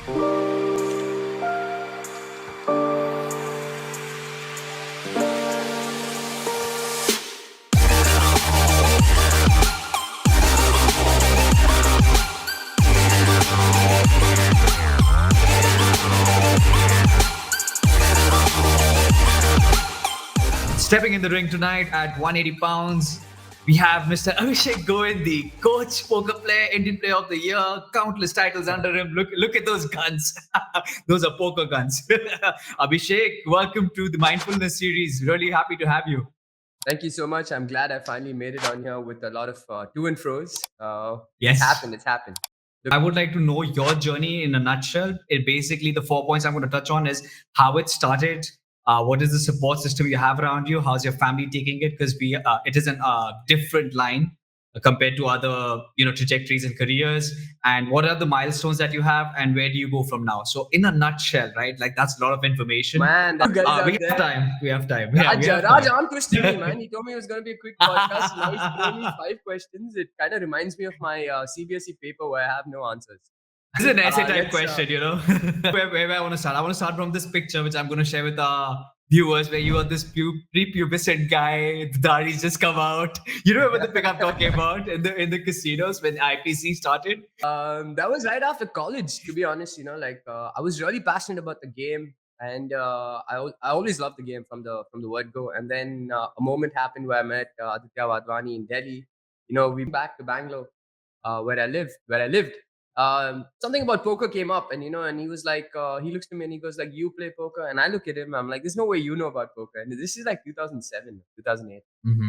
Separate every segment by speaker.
Speaker 1: Stepping in the ring tonight at 180 pounds, we have Mr. Abhishek Goindi, coach, poker player, Indian Player of the Year, countless titles under him. Look at those guns. Those are poker guns. Abhishek, welcome to the Mindfulness series. Really happy to have you.
Speaker 2: Thank you so much. I'm glad I finally made it on here with a lot of to and fro's.
Speaker 1: Yes.
Speaker 2: It's happened.
Speaker 1: I would like to know your journey in a nutshell. It basically, the 4 points I'm going to touch on is how it started. What is the support system you have around you? How's your family taking it? Because it is a different line compared to other trajectories and careers. And what are the milestones that you have, and where do you go from now? So, in a nutshell, right? Like that's a lot of information.
Speaker 2: Man, that guys out
Speaker 1: we
Speaker 2: there.
Speaker 1: have time. We have time.
Speaker 2: Raj on twisted me, man. He told me it was going to be a quick podcast. Now he's throwing me 5 questions. It kind of reminds me of my CBSE paper where I have no answers.
Speaker 1: This is an essay type question, where I want to start. I want to start from this picture, which I'm going to share with our viewers, where you are this prepubescent guy, the daris just come out. You remember the pick I'm talking about in the casinos when IPC started?
Speaker 2: That was right after college, to be honest. I was really passionate about the game, and I always loved the game from the word go. And then a moment happened where I met Aditya Wadhwani in Delhi. We back to Bangalore, where I lived. Something about poker came up, and he was like, he looks to me and he goes like, "You play poker?" And I look at him, I'm like, "There's no way you know about poker." And this is like 2007, 2008.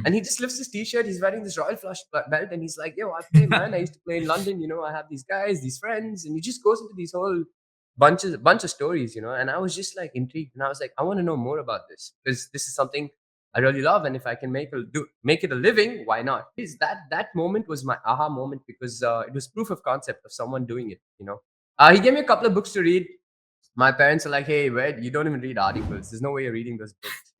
Speaker 2: And he just lifts his t-shirt, he's wearing this Royal Flush belt, and he's like, "Yo, I play, man. I used to play in London, I have these guys, these friends." And he just goes into these whole bunch of stories, and I was just like intrigued, and I was like, I want to know more about this, because this is something I really love, and if I can make it a living, why not? Is that moment was my aha moment, because it was proof of concept of someone doing it. He gave me a couple of books to read. My parents are like, "Hey, where you don't even read articles? There's no way you're reading those books."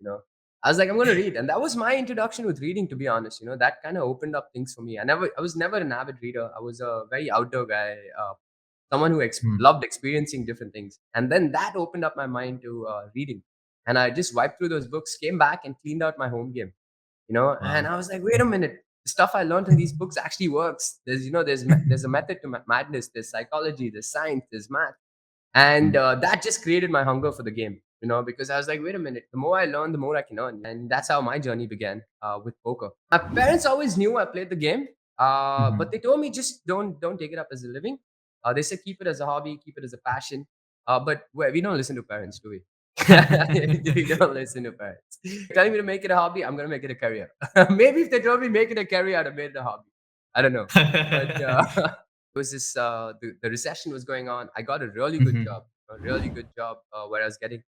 Speaker 2: I was like, "I'm going to read," and that was my introduction with reading. To be honest, that kind of opened up things for me. I was never an avid reader. I was a very outdoor guy. Someone who loved experiencing different things, and then that opened up my mind to reading. And I just wiped through those books, came back and cleaned out my home game, and I was like, wait a minute, the stuff I learned in these books actually works. There's a method to madness. There's psychology, there's science, there's math. And that just created my hunger for the game, because I was like, wait a minute, the more I learn, the more I can earn. And that's how my journey began with poker. My parents always knew I played the game, but they told me, just don't take it up as a living. They said, keep it as a hobby, keep it as a passion. But we don't listen to parents, do we? We don't listen to parents. Telling me to make it a hobby, I'm going to make it a career. Maybe if they told me make it a career, I'd have made it a hobby. I don't know. But it was this, the recession was going on. I got a really good job, where I was getting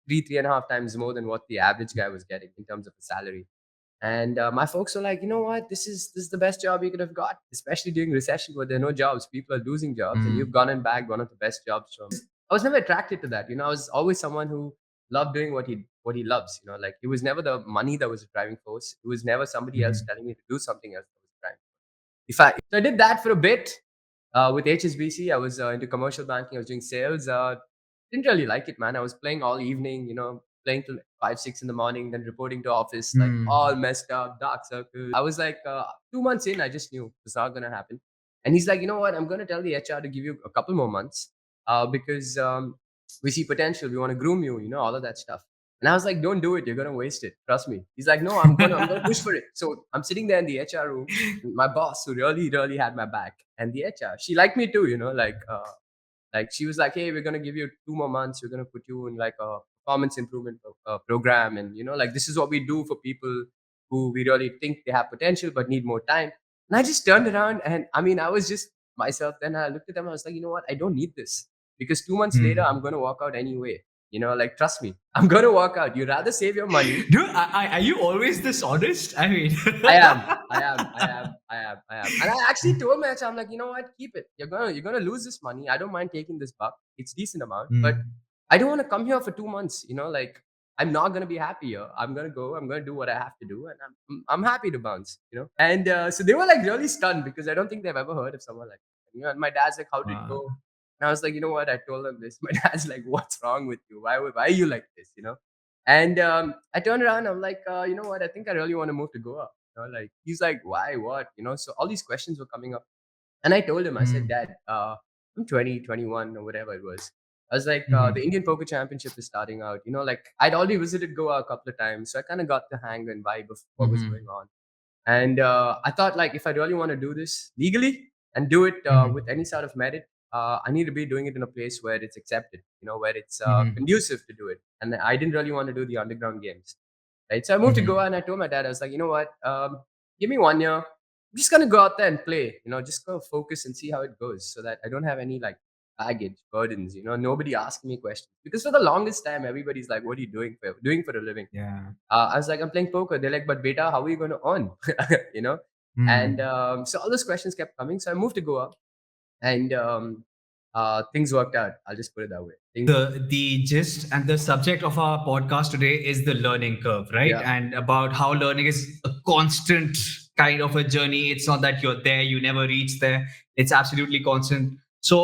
Speaker 2: 3.5 times more than what the average guy was getting in terms of a salary. And my folks were like, you know what, this is the best job you could have got, especially during recession where there are no jobs, people are losing jobs, and you've gone and bagged one of the best jobs from. I was never attracted to that. I was always someone who loved doing what he loves. Like, it was never the money that was a driving force. It was never somebody else telling me to do something else that was a driving force. So I did that for a bit with HSBC. I was into commercial banking. I was doing sales. Didn't really like it, man. I was playing all evening, playing till 5, 6 in the morning, then reporting to office, like all messed up, dark circles. I was like, 2 months in, I just knew it's not going to happen. And he's like, you know what, I'm going to tell the HR to give you a couple more months because we see potential. We want to groom you, all of that stuff. And I was like, don't do it. You're going to waste it. Trust me. He's like, no, I'm going to push for it. So I'm sitting there in the HR room. My boss, who really, really had my back, and the HR, she liked me too, like she was like, hey, we're going to give you 2 more months. We're going to put you in like a performance improvement program. And, like, this is what we do for people who we really think they have potential but need more time. And I just turned around, and I was just myself. Then I looked at them. I was like, you know what? I don't need this, because 2 months later, I'm going to walk out anyway. Like, trust me, I'm going to walk out. You'd rather save your money.
Speaker 1: Dude, are you always this honest? I mean,
Speaker 2: I am. And I actually told my HR, I'm like, you know what? Keep it. You're gonna lose this money. I don't mind taking this buck. It's decent amount, but I don't want to come here for 2 months. Like, I'm not gonna be happy here. I'm gonna go. I'm gonna do what I have to do, and I'm happy to bounce. And so they were like really stunned, because I don't think they've ever heard of someone like that. And my dad's like, how did it go? And I was like, you know what? I told him this. My dad's like, what's wrong with you? Why are you like this? And I turned around. I'm like, you know what? I think I really want to move to Goa. Like he's like, why? What? So all these questions were coming up. And I told him, I said,
Speaker 1: Mm.
Speaker 2: Dad, I'm 20, 21, or whatever it was. I was like, the
Speaker 1: Mhm.
Speaker 2: Indian Poker Championship is starting out. Like I'd already visited Goa a couple of times. So I kind of got the hang and vibe of what was going
Speaker 1: Mhm.
Speaker 2: on. And I thought, like, if I really want to do this legally and do it with
Speaker 1: Mhm.
Speaker 2: any sort of merit, I need to be doing it in a place where it's accepted, where it's
Speaker 1: Mhm.
Speaker 2: conducive to do it. And I didn't really want to do the underground games. Right. So I moved to Goa
Speaker 1: Mhm.
Speaker 2: and I told my dad, I was like, you know what? Give me 1 year. I'm just gonna go out there and play, just go focus and see how it goes so that I don't have any like baggage, burdens, nobody asking me questions. Because for the longest time, everybody's like, what are you doing for a living?
Speaker 1: Yeah.
Speaker 2: I was like, I'm playing poker. They're like, but beta, how are you going to earn? you know? And
Speaker 1: Mm.
Speaker 2: so all those questions kept coming. So I moved to Goa and things worked out. I'll just put it that way.
Speaker 1: The gist and the subject of our podcast today is the learning curve, right?
Speaker 2: Yeah.
Speaker 1: And about how learning is a constant kind of a journey. It's not that you're there, you never reach there. It's absolutely constant. So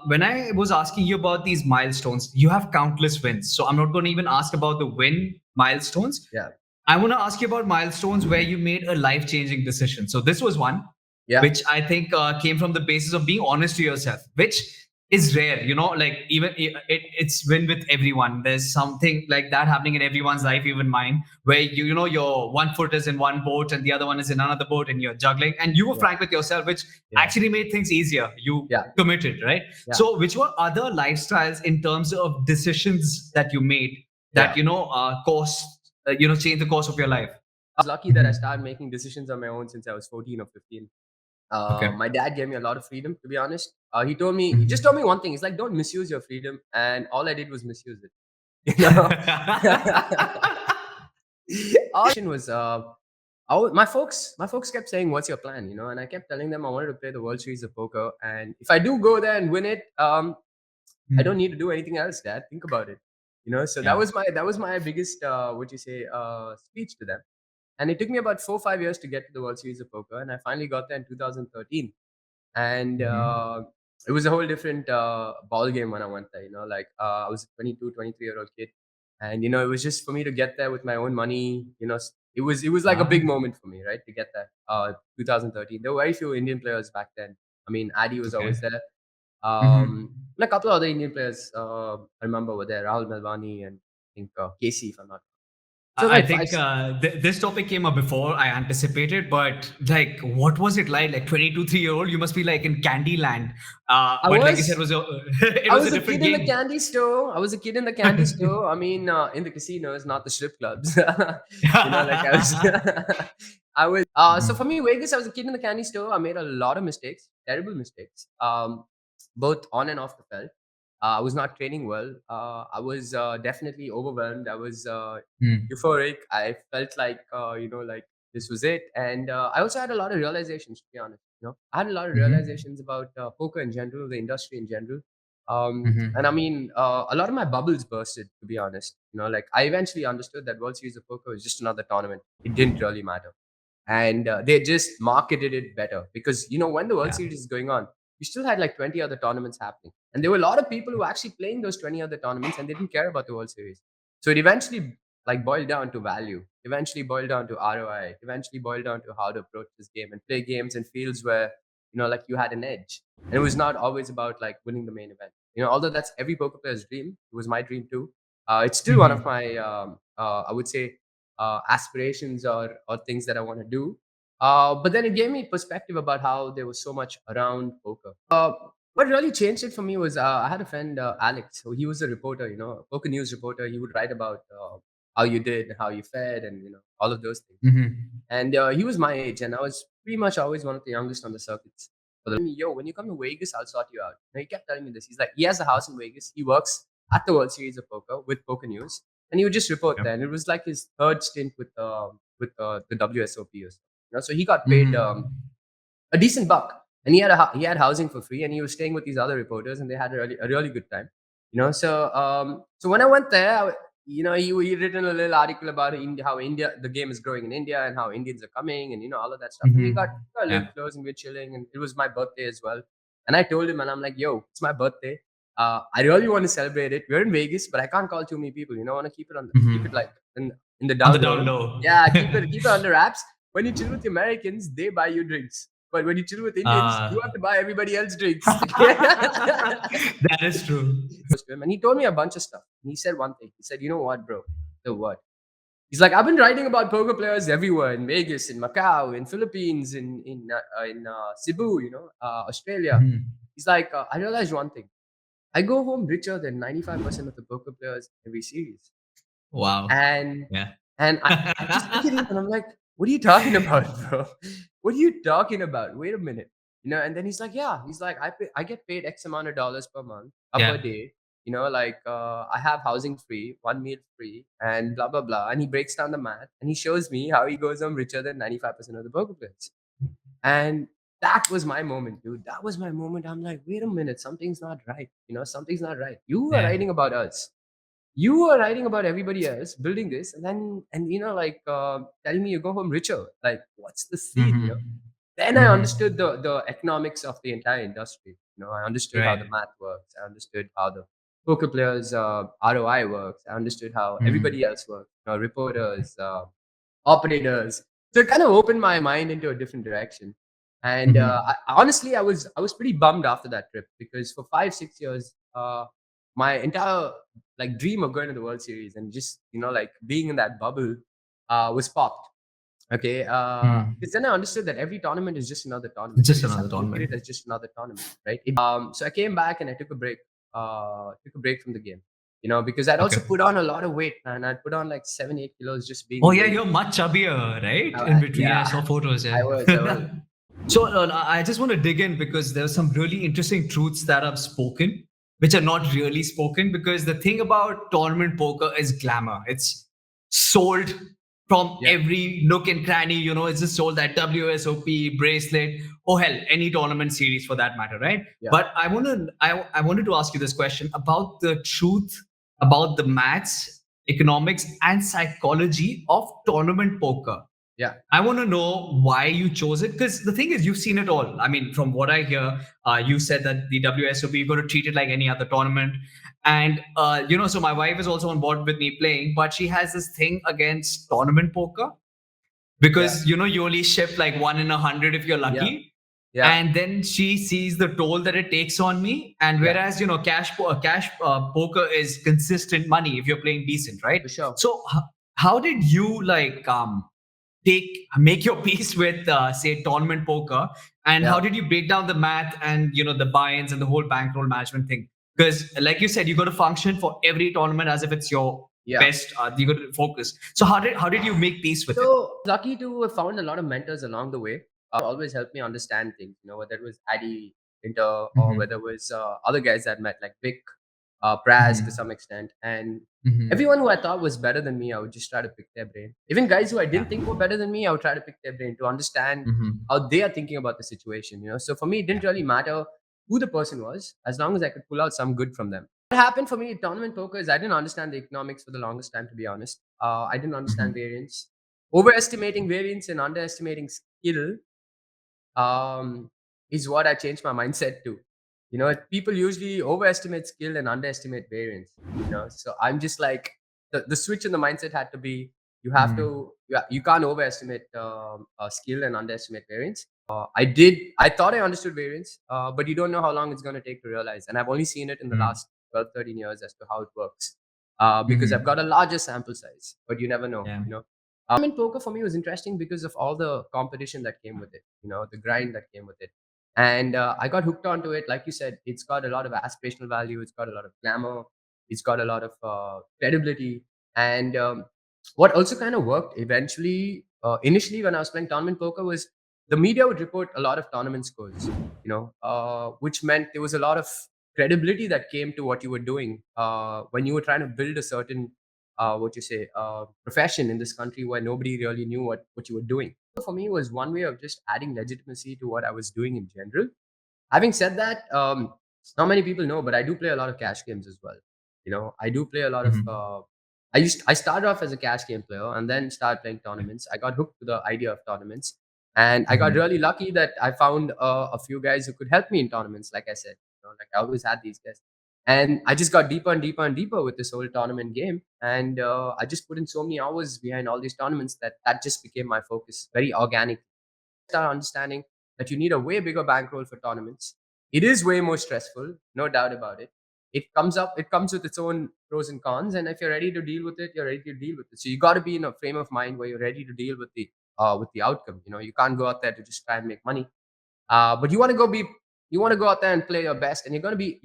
Speaker 1: when I was asking you about these milestones, you have countless wins. So I'm not going to even ask about the win milestones.
Speaker 2: Yeah.
Speaker 1: I want to ask you about milestones where you made a life changing decision. So this was one,
Speaker 2: Yeah.
Speaker 1: which I think came from the basis of being honest to yourself, which is rare. Like even it's win with everyone. There's something like that happening in everyone's life, even mine, where your one foot is in one boat and the other one is in another boat, and you're juggling. And you were
Speaker 2: Yeah.
Speaker 1: frank with yourself, which
Speaker 2: Yeah.
Speaker 1: actually made things easier. You
Speaker 2: Yeah.
Speaker 1: committed, right?
Speaker 2: Yeah.
Speaker 1: So, which were other lifestyles in terms of decisions that you made that
Speaker 2: Yeah.
Speaker 1: change the course of your life?
Speaker 2: I was lucky that I
Speaker 1: Mhm.
Speaker 2: started making decisions on my own since I was 14 or 15.
Speaker 1: Okay.
Speaker 2: My dad gave me a lot of freedom, to be honest. He just told
Speaker 1: Mhm.
Speaker 2: me one thing. He's like, don't misuse your freedom. And all I did was misuse it. You know? Option was my folks kept saying, "What's your plan?" And I kept telling them I wanted to play the World Series of Poker, and if I do go there and win it, I don't
Speaker 1: Mm.
Speaker 2: need to do anything else, Dad. Think about it. So that
Speaker 1: Yeah.
Speaker 2: was my biggest what you say speech to them, and it took me about 4 or 5 years to get to the World Series of Poker, and I finally got there in 2013. And
Speaker 1: Mhm.
Speaker 2: it was a whole different ball game when I went there. Like I was a 22, 23-year-old kid, and it was just for me to get there with my own money. It was like a big
Speaker 1: Ah.
Speaker 2: moment for me, right, to get there. 2013. There were very few Indian players back then. I mean, Adi was
Speaker 1: Okay.
Speaker 2: always there.
Speaker 1: Mhm.
Speaker 2: And a couple of other Indian players I remember were there. Rahul Melwani and I think Casey, if I'm not. So
Speaker 1: I
Speaker 2: like five.
Speaker 1: think this topic came up before I anticipated, but like, what was it like? Like 22, 3-year old, you must be like in Candyland.
Speaker 2: I
Speaker 1: But like you said,
Speaker 2: was
Speaker 1: it
Speaker 2: I
Speaker 1: was a
Speaker 2: was a
Speaker 1: different
Speaker 2: kid in the
Speaker 1: game.
Speaker 2: candy store. I was a kid in the candy store. I mean, in the casinos, not the strip clubs. Like I was. I was. So for
Speaker 1: Mhm.
Speaker 2: me, Vegas, I was a kid in the candy store. I made a lot of mistakes, terrible mistakes, both on and off the field. I was not training well. I was definitely overwhelmed. I was
Speaker 1: Mm.
Speaker 2: euphoric. I felt like like this was it. And I also had a lot of realizations, to be honest. I had a lot of
Speaker 1: Mhm.
Speaker 2: realizations about poker in general, the industry in general. And I
Speaker 1: Mhm.
Speaker 2: mean, a lot of my bubbles bursted, to be honest. Like I eventually understood that World Series of Poker was just another tournament. It didn't really matter. And they just marketed it better because, when the World
Speaker 1: Yeah.
Speaker 2: Series is going on, you still had like 20 other tournaments happening. And there were a lot of people who were actually playing those 20 other tournaments and they didn't care about the World Series. So it eventually like boiled down to value, eventually boiled down to ROI, eventually boiled down to how to approach this game and play games in fields where, like you had an edge. And it was not always about like winning the main event. Although that's every poker player's dream, it was my dream too. It's still one of
Speaker 1: Mhm.
Speaker 2: my, I would say, aspirations or things that I want to do. But then it gave me perspective about how there was so much around poker. What really changed it for me was I had a friend, Alex. So he was a reporter, a poker news reporter. He would write about how you did, how you fared, and all of those things.
Speaker 1: Mhm.
Speaker 2: And he was my age, and I was pretty much always one of the youngest on the circuits. Yo, when you come to Vegas, I'll sort you out. And he kept telling me this. He's like, he has a house in Vegas. He works at the World Series of Poker with Poker News, and he would just report
Speaker 1: Yep.
Speaker 2: there. And it was like his third stint with the WSOP or something. So he got paid
Speaker 1: Mhm.
Speaker 2: a decent buck, and he had housing for free, and he was staying with these other reporters, and they had a really good time. So when I went there, he written a little article about India, how India the game is growing in India, and how Indians are coming, and all of that stuff. And we got
Speaker 1: Mhm.
Speaker 2: a little
Speaker 1: Yeah.
Speaker 2: close, and we were chilling, and it was my birthday as well. And I told him, and I'm like, yo, it's my birthday. I really want to celebrate it. We're in Vegas, but I can't call too many people. You know, I want to keep it like in the
Speaker 1: On the
Speaker 2: down low.
Speaker 1: down low.
Speaker 2: Yeah, keep it under wraps. When you chill with the Americans, they buy you drinks. But when you chill with Indians, you have to buy everybody else drinks.
Speaker 1: That is true.
Speaker 2: And he told me a bunch of stuff. And he said one thing. He said, you know what, bro? The what? He's like, I've been writing about poker players everywhere in Vegas, in Macau, in Philippines, in Cebu, Australia.
Speaker 1: Mhm.
Speaker 2: He's like, I realized one thing. I go home richer than 95% of the poker players every series.
Speaker 1: Wow.
Speaker 2: And
Speaker 1: Yeah.
Speaker 2: and I just look at him and I'm like, what are you talking about, bro? What are you talking about? Wait a minute. And then he's like, yeah. He's like, I get paid X amount of dollars per month, per
Speaker 1: Yeah.
Speaker 2: day. I have housing free, one meal free, and blah blah blah. And he breaks down the math and he shows me how he goes home richer than 95% of the poker players. And that was my moment, dude. That was my moment. I'm like, wait a minute, something's not right. Something's not right. You are
Speaker 1: Yeah.
Speaker 2: writing about us. You are writing about everybody else, building this, and then telling me you go home richer. Like, what's the seed?
Speaker 1: Mhm.
Speaker 2: Then I understood
Speaker 1: Mhm.
Speaker 2: the economics of the entire industry. I understood how the
Speaker 1: Right.
Speaker 2: math works. I understood how the poker players' ROI works. I understood how everybody
Speaker 1: Mhm.
Speaker 2: else works. Reporters, operators. So it kind of opened my mind into a different direction. And
Speaker 1: Mhm.
Speaker 2: honestly, I was pretty bummed after that trip because for 5-6 years, my entire like dream of going to the World Series and just like being in that bubble was popped. Okay,
Speaker 1: Mhm.
Speaker 2: because then I understood that every tournament is just another tournament.
Speaker 1: It's
Speaker 2: You
Speaker 1: just
Speaker 2: just
Speaker 1: another
Speaker 2: have to look at
Speaker 1: tournament.
Speaker 2: it as just another tournament, right? So I came back and I took a break. Took a break from the game. Because I'd also
Speaker 1: Okay.
Speaker 2: put on a lot of weight, and I'd put on like 7-8 kilos just being
Speaker 1: Oh
Speaker 2: in
Speaker 1: yeah,
Speaker 2: Vegas.
Speaker 1: you're much chubbier, right? In between,
Speaker 2: Yeah,
Speaker 1: I saw photos.
Speaker 2: I
Speaker 1: Yeah.
Speaker 2: was. I was.
Speaker 1: So I just want to dig in because there's some really interesting truths that I've spoken, which are not really spoken. Because the thing about tournament poker is glamour. It's sold from
Speaker 2: Yeah,
Speaker 1: every nook and cranny. It's just sold that WSOP bracelet, or hell, any tournament series for that matter, right?
Speaker 2: yeah,
Speaker 1: But I wanted to ask you this question about the truth, about the maths, economics, and psychology of tournament poker.
Speaker 2: yeah,
Speaker 1: I want to know why you chose it, because the thing is, you've seen it all. I mean, from what I hear, you said that the WSOP, you're going to treat it like any other tournament. And, so my wife is also on board with me playing, but she has this thing against tournament poker
Speaker 2: yeah,
Speaker 1: because, you only ship like 1 in 100 if you're
Speaker 2: yeah,
Speaker 1: lucky.
Speaker 2: yeah,
Speaker 1: And then she sees the toll that it takes on me. And
Speaker 2: yeah,
Speaker 1: whereas, cash poker is consistent money if you're playing decent, right?
Speaker 2: for sure.
Speaker 1: So, how did you like, make your peace with say tournament poker, and
Speaker 2: Yeah,
Speaker 1: how did you break down the math and the buy-ins and the whole bankroll management thing? Because like you said, you got to function for every tournament as if it's your
Speaker 2: yeah.
Speaker 1: best. You got to focus. So how did you make peace with it?
Speaker 2: So lucky to have found a lot of mentors along the way. Always helped me understand things. Whether it was Addy, Inter, or whether
Speaker 1: Mm-hmm.
Speaker 2: it was other guys that I met like Vic, Praz to some
Speaker 1: Mm-hmm.
Speaker 2: extent, and everyone
Speaker 1: Mm-hmm.
Speaker 2: who I thought was better than me, I would just try to pick their brain. Even guys who I
Speaker 1: Yeah.
Speaker 2: didn't think were better than me, I would try to pick their brain to understand
Speaker 1: Mm-hmm.
Speaker 2: how they are thinking about the situation. So for me, it didn't
Speaker 1: Yeah.
Speaker 2: really matter who the person was, as long as I could pull out some good from them. What happened for me in tournament poker is I didn't understand the economics for the longest time, to be honest. I didn't understand
Speaker 1: Mm-hmm.
Speaker 2: variance. Overestimating variance and underestimating skill um, is what I changed my mindset to. People usually overestimate skill and underestimate variance. So I'm just like the switch in the mindset had to be you have
Speaker 1: Mm-hmm.
Speaker 2: to you can't overestimate skill and underestimate variance. I thought I understood variance, but you don't know how long it's going to take to realize. And I've only seen it in the last 12, 13 years as to how it works. Because I've got
Speaker 1: Mm-hmm.
Speaker 2: a larger sample size, but you never know.
Speaker 1: Yeah.
Speaker 2: In poker for me was interesting because of all the competition that came with it, the grind that came with it. And I got hooked onto it. Like you said, it's got a lot of aspirational value, it's got a lot of glamour, it's got a lot of credibility. And what also kind of worked eventually, initially when I was playing tournament poker, was the media would report a lot of tournament scores, which meant there was a lot of credibility that came to what you were doing when you were trying to build a certain profession in this country where nobody really knew what you were doing. For me, was one way of just adding legitimacy to what I was doing in general. Having said that, not many people know, but I do play a lot of cash games as well. I do play a lot of.
Speaker 1: Mm-hmm.
Speaker 2: I started off as a cash game player and then started playing tournaments. I got hooked to the idea of tournaments, And I got
Speaker 1: Mhm.
Speaker 2: really lucky that I found a few guys who could help me in tournaments. Like I said, like I always had these guys, and I just got deeper and deeper and deeper with this whole tournament game. And I just put in so many hours behind all these tournaments that just became my focus, very organic. Start understanding that you need a way bigger bankroll for tournaments. It is way more stressful, no doubt about it. It comes with its own pros and cons, and if you're ready to deal with it, you're ready to deal with it. So you got to be in a frame of mind where you're ready to deal with the outcome. You can't go out there to just try and make money. But you want to go out there and play your best, and you're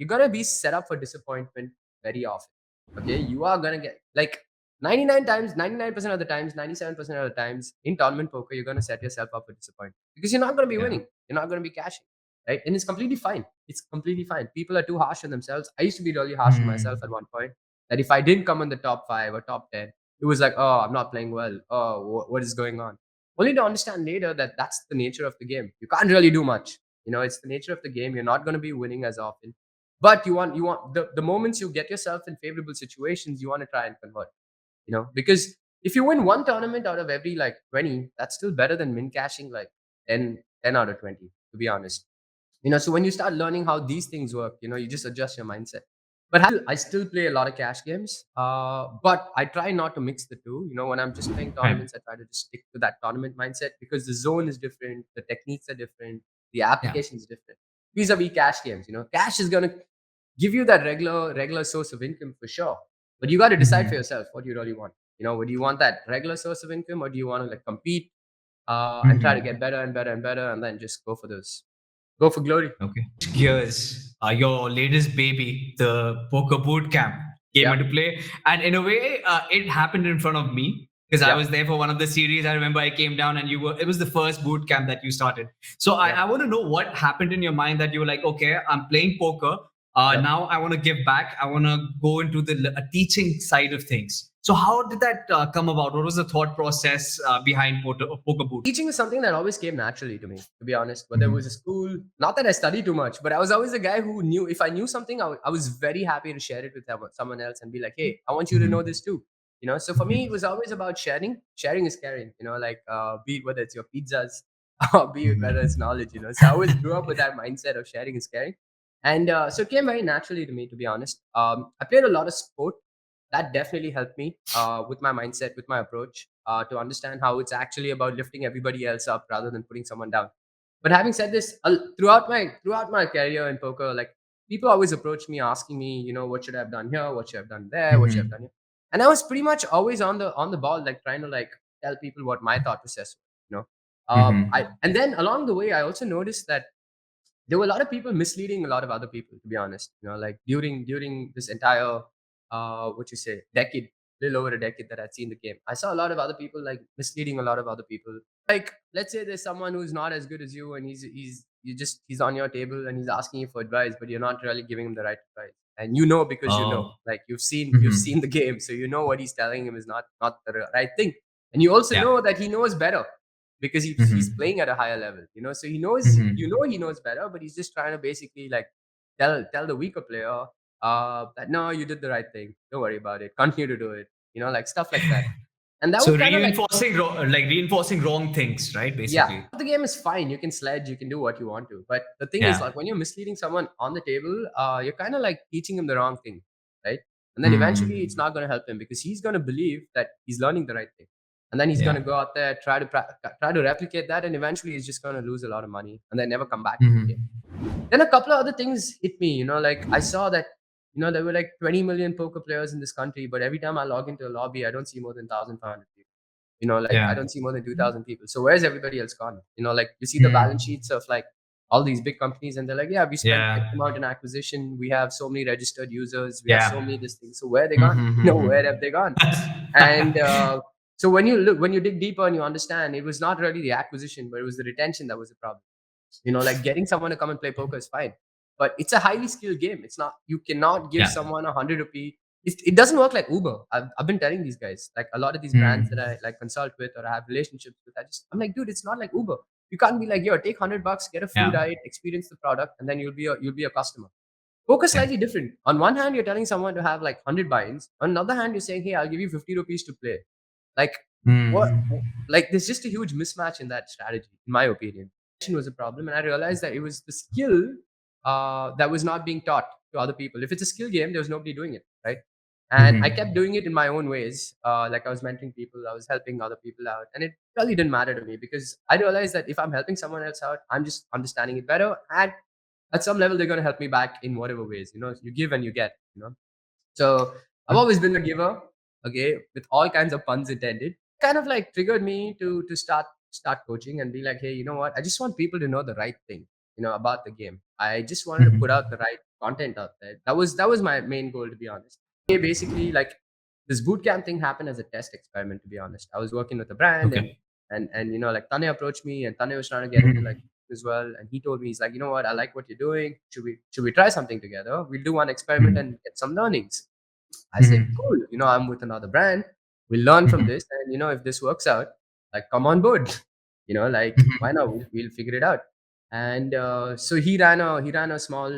Speaker 2: gonna be set up for disappointment very often. Okay, you are gonna get like 99 times, 99% of the times, 97% of the times in tournament poker, you're gonna set yourself up for disappointment because you're not gonna be
Speaker 1: Yeah.
Speaker 2: winning, you're not gonna be cashing, right? And it's completely fine. It's completely fine. People are too harsh on themselves. I used to be really harsh on myself
Speaker 1: Mhm.
Speaker 2: at one point. That if I didn't come in the top 5 or top 10, it was like, oh, I'm not playing well. Oh, what is going on? Only to understand later that that's the nature of the game. You can't really do much. It's the nature of the game. You're not going to be winning as often, but you want the moments you get yourself in favorable situations, you want to try and convert. Because if you win one tournament out of every like 20, that's still better than min cashing like 10 out of 20. To be honest, so when you start learning how these things work, you just adjust your mindset. But I still play a lot of cash games, but I try not to mix the two. When I'm just playing
Speaker 1: Right.
Speaker 2: tournaments, I try to just stick to that tournament mindset because the zone is different, the techniques are different, the
Speaker 1: Yeah.
Speaker 2: application is different. Vis-a-vis cash games, cash is going to give you that regular source of income for sure, but you got to decide for
Speaker 1: Mhm.
Speaker 2: yourself what you really want. Would you want that regular source of income, or do you want to like compete and try to
Speaker 1: Mhm.
Speaker 2: get better and better and better, and then just go for glory?
Speaker 1: Okay. Gears, your latest baby, the Poker Bootcamp, came
Speaker 2: Yeah.
Speaker 1: into play, and in a way, it happened in front of me because I
Speaker 2: Yeah.
Speaker 1: was there for one of the series. I remember I came down, and you were. It was the first boot camp that you started. So
Speaker 2: Yeah.
Speaker 1: I want to know what happened in your mind that you were like, okay, I'm playing poker.
Speaker 2: Yeah.
Speaker 1: Now I want to give back. I want to go into the teaching side of things. So how did that come about? What was the thought process behind Poker Boot?
Speaker 2: Teaching is something that always came naturally to me, to be honest. Whether it was a
Speaker 1: Mhm.
Speaker 2: school, not that I studied too much, but I was always a guy who knew if I knew something, I was very happy to share it with someone else and be like, hey, I want you to know
Speaker 1: Mhm.
Speaker 2: this too. So for me, it was always about sharing. Sharing is caring, like be it whether it's your pizzas or be it whether it's
Speaker 1: Mhm.
Speaker 2: knowledge. So I always grew up with that mindset of sharing is caring. And so it came very naturally to me, to be honest. I played a lot of sport. That definitely helped me with my mindset, with my approach, to understand how it's actually about lifting everybody else up rather than putting someone down. But having said this, throughout my career in poker, like people always approach me asking me, what should I have done here, what should I have done there, what should I have done
Speaker 1: Mhm.
Speaker 2: here, and I was pretty much always on the ball, like trying to like tell people what my thought process was. I
Speaker 1: Mhm.
Speaker 2: and then along the way, I also noticed that there were a lot of people misleading a lot of other people, to be honest. Like during this entire what you say decade, little over a decade that I'd seen the game, I saw a lot of other people like misleading a lot of other people. Like, let's say there's someone who's not as good as you, and he's on your table and he's asking you for advice, but you're not really giving him the right advice. And because
Speaker 1: Oh.
Speaker 2: like you've seen
Speaker 1: Mhm.
Speaker 2: the game, so you know what he's telling him is not the right thing. And you also
Speaker 1: Yeah.
Speaker 2: know that he knows better because he's
Speaker 1: Mhm.
Speaker 2: playing at a higher level. So he knows,
Speaker 1: Mhm.
Speaker 2: he knows better, but he's just trying to basically like tell the weaker player that no, you did the right thing, don't worry about it, continue to do it, like stuff like that. And that
Speaker 1: So
Speaker 2: would kind of like,
Speaker 1: reinforcing wrong things, right?
Speaker 2: yeah,
Speaker 1: Basically.
Speaker 2: the game is fine, you can sledge, you can do what you want to, but the thing is,
Speaker 1: Yeah.
Speaker 2: like, when you're misleading someone on the table, you're kind of like teaching him the wrong thing, right? And then eventually it's
Speaker 1: Mm.
Speaker 2: not going to help him because he's going to believe that he's learning the right thing, and then he's going
Speaker 1: Yeah.
Speaker 2: to go out there, try to replicate that, and eventually he's just going to lose a lot of money and then never come back to the game.
Speaker 1: Mhm.
Speaker 2: Then a couple of other things hit me, like I saw that, there were like 20 million poker players in this country, but every time I log into a lobby, I don't see more than 1,500 people. Like I
Speaker 1: Yeah.
Speaker 2: don't see more than 2,000 people. So where's everybody else gone? Like you see the balance
Speaker 1: Mm.
Speaker 2: sheets of like all these big companies, and they're like, yeah, we spent X
Speaker 1: Yeah.
Speaker 2: amount in acquisition. We have so many registered users. We have so
Speaker 1: Yeah.
Speaker 2: many this thing. So where are they gone? Where have
Speaker 1: Mhm.
Speaker 2: they gone? And so when you dig deeper and you understand, it was not really the acquisition, but it was the retention that was the problem. Like getting someone to come and play poker is fine, but it's a highly skilled game. It's not, you cannot give
Speaker 1: Yeah.
Speaker 2: someone 100 rupee. It doesn't work like Uber. I've been telling these guys, like a lot of these brands that
Speaker 1: Mm.
Speaker 2: I like consult with or I have relationships with. I'm like, dude, it's not like Uber. You can't be like, yo, take $100, get a free
Speaker 1: Yeah.
Speaker 2: ride, experience the product, and then you'll be a customer. Poker
Speaker 1: Yeah.
Speaker 2: slightly different. On one hand, you're telling someone to have like 100 buy-ins. On another hand, you're saying, hey, I'll give you 50 rupees to play. Like, what,
Speaker 1: Mm.
Speaker 2: like there's just a huge mismatch in that strategy, in my opinion. Was a problem, and I realized that it was the skill that was not being taught to other people. If it's a skill game, there was nobody doing it, right? And I kept
Speaker 1: Mhm.
Speaker 2: doing it in my own ways. Like I was mentoring people, I was helping other people out, and it really didn't matter to me because I realized that if I'm helping someone else out, I'm just understanding it better, and at some level, they're going to help me back in whatever ways. You give and you get. So I've always been a giver, okay, with all kinds of puns intended. Kind of like triggered me to start coaching and be like, hey, you know what? I just want people to know the right thing, about the game. I just wanted to put out
Speaker 1: Mhm.
Speaker 2: the right content out there. That was my main goal, to be honest. Okay, basically, like this bootcamp thing happened as a test experiment. To be honest, I was working with a brand, and
Speaker 1: Okay.
Speaker 2: and like Tane approached me, and Tane was trying to get into like
Speaker 1: Mhm.
Speaker 2: as well, and he told me, he's like, you know what, I like what you're doing. Should we try something together? We'll do one experiment
Speaker 1: Mhm.
Speaker 2: and get some learnings. I said,
Speaker 1: Mhm.
Speaker 2: cool. I'm with another brand. We'll learn from
Speaker 1: Mhm.
Speaker 2: this, and if this works out, like come on board. Like why not? We'll figure it out. And so he ran a small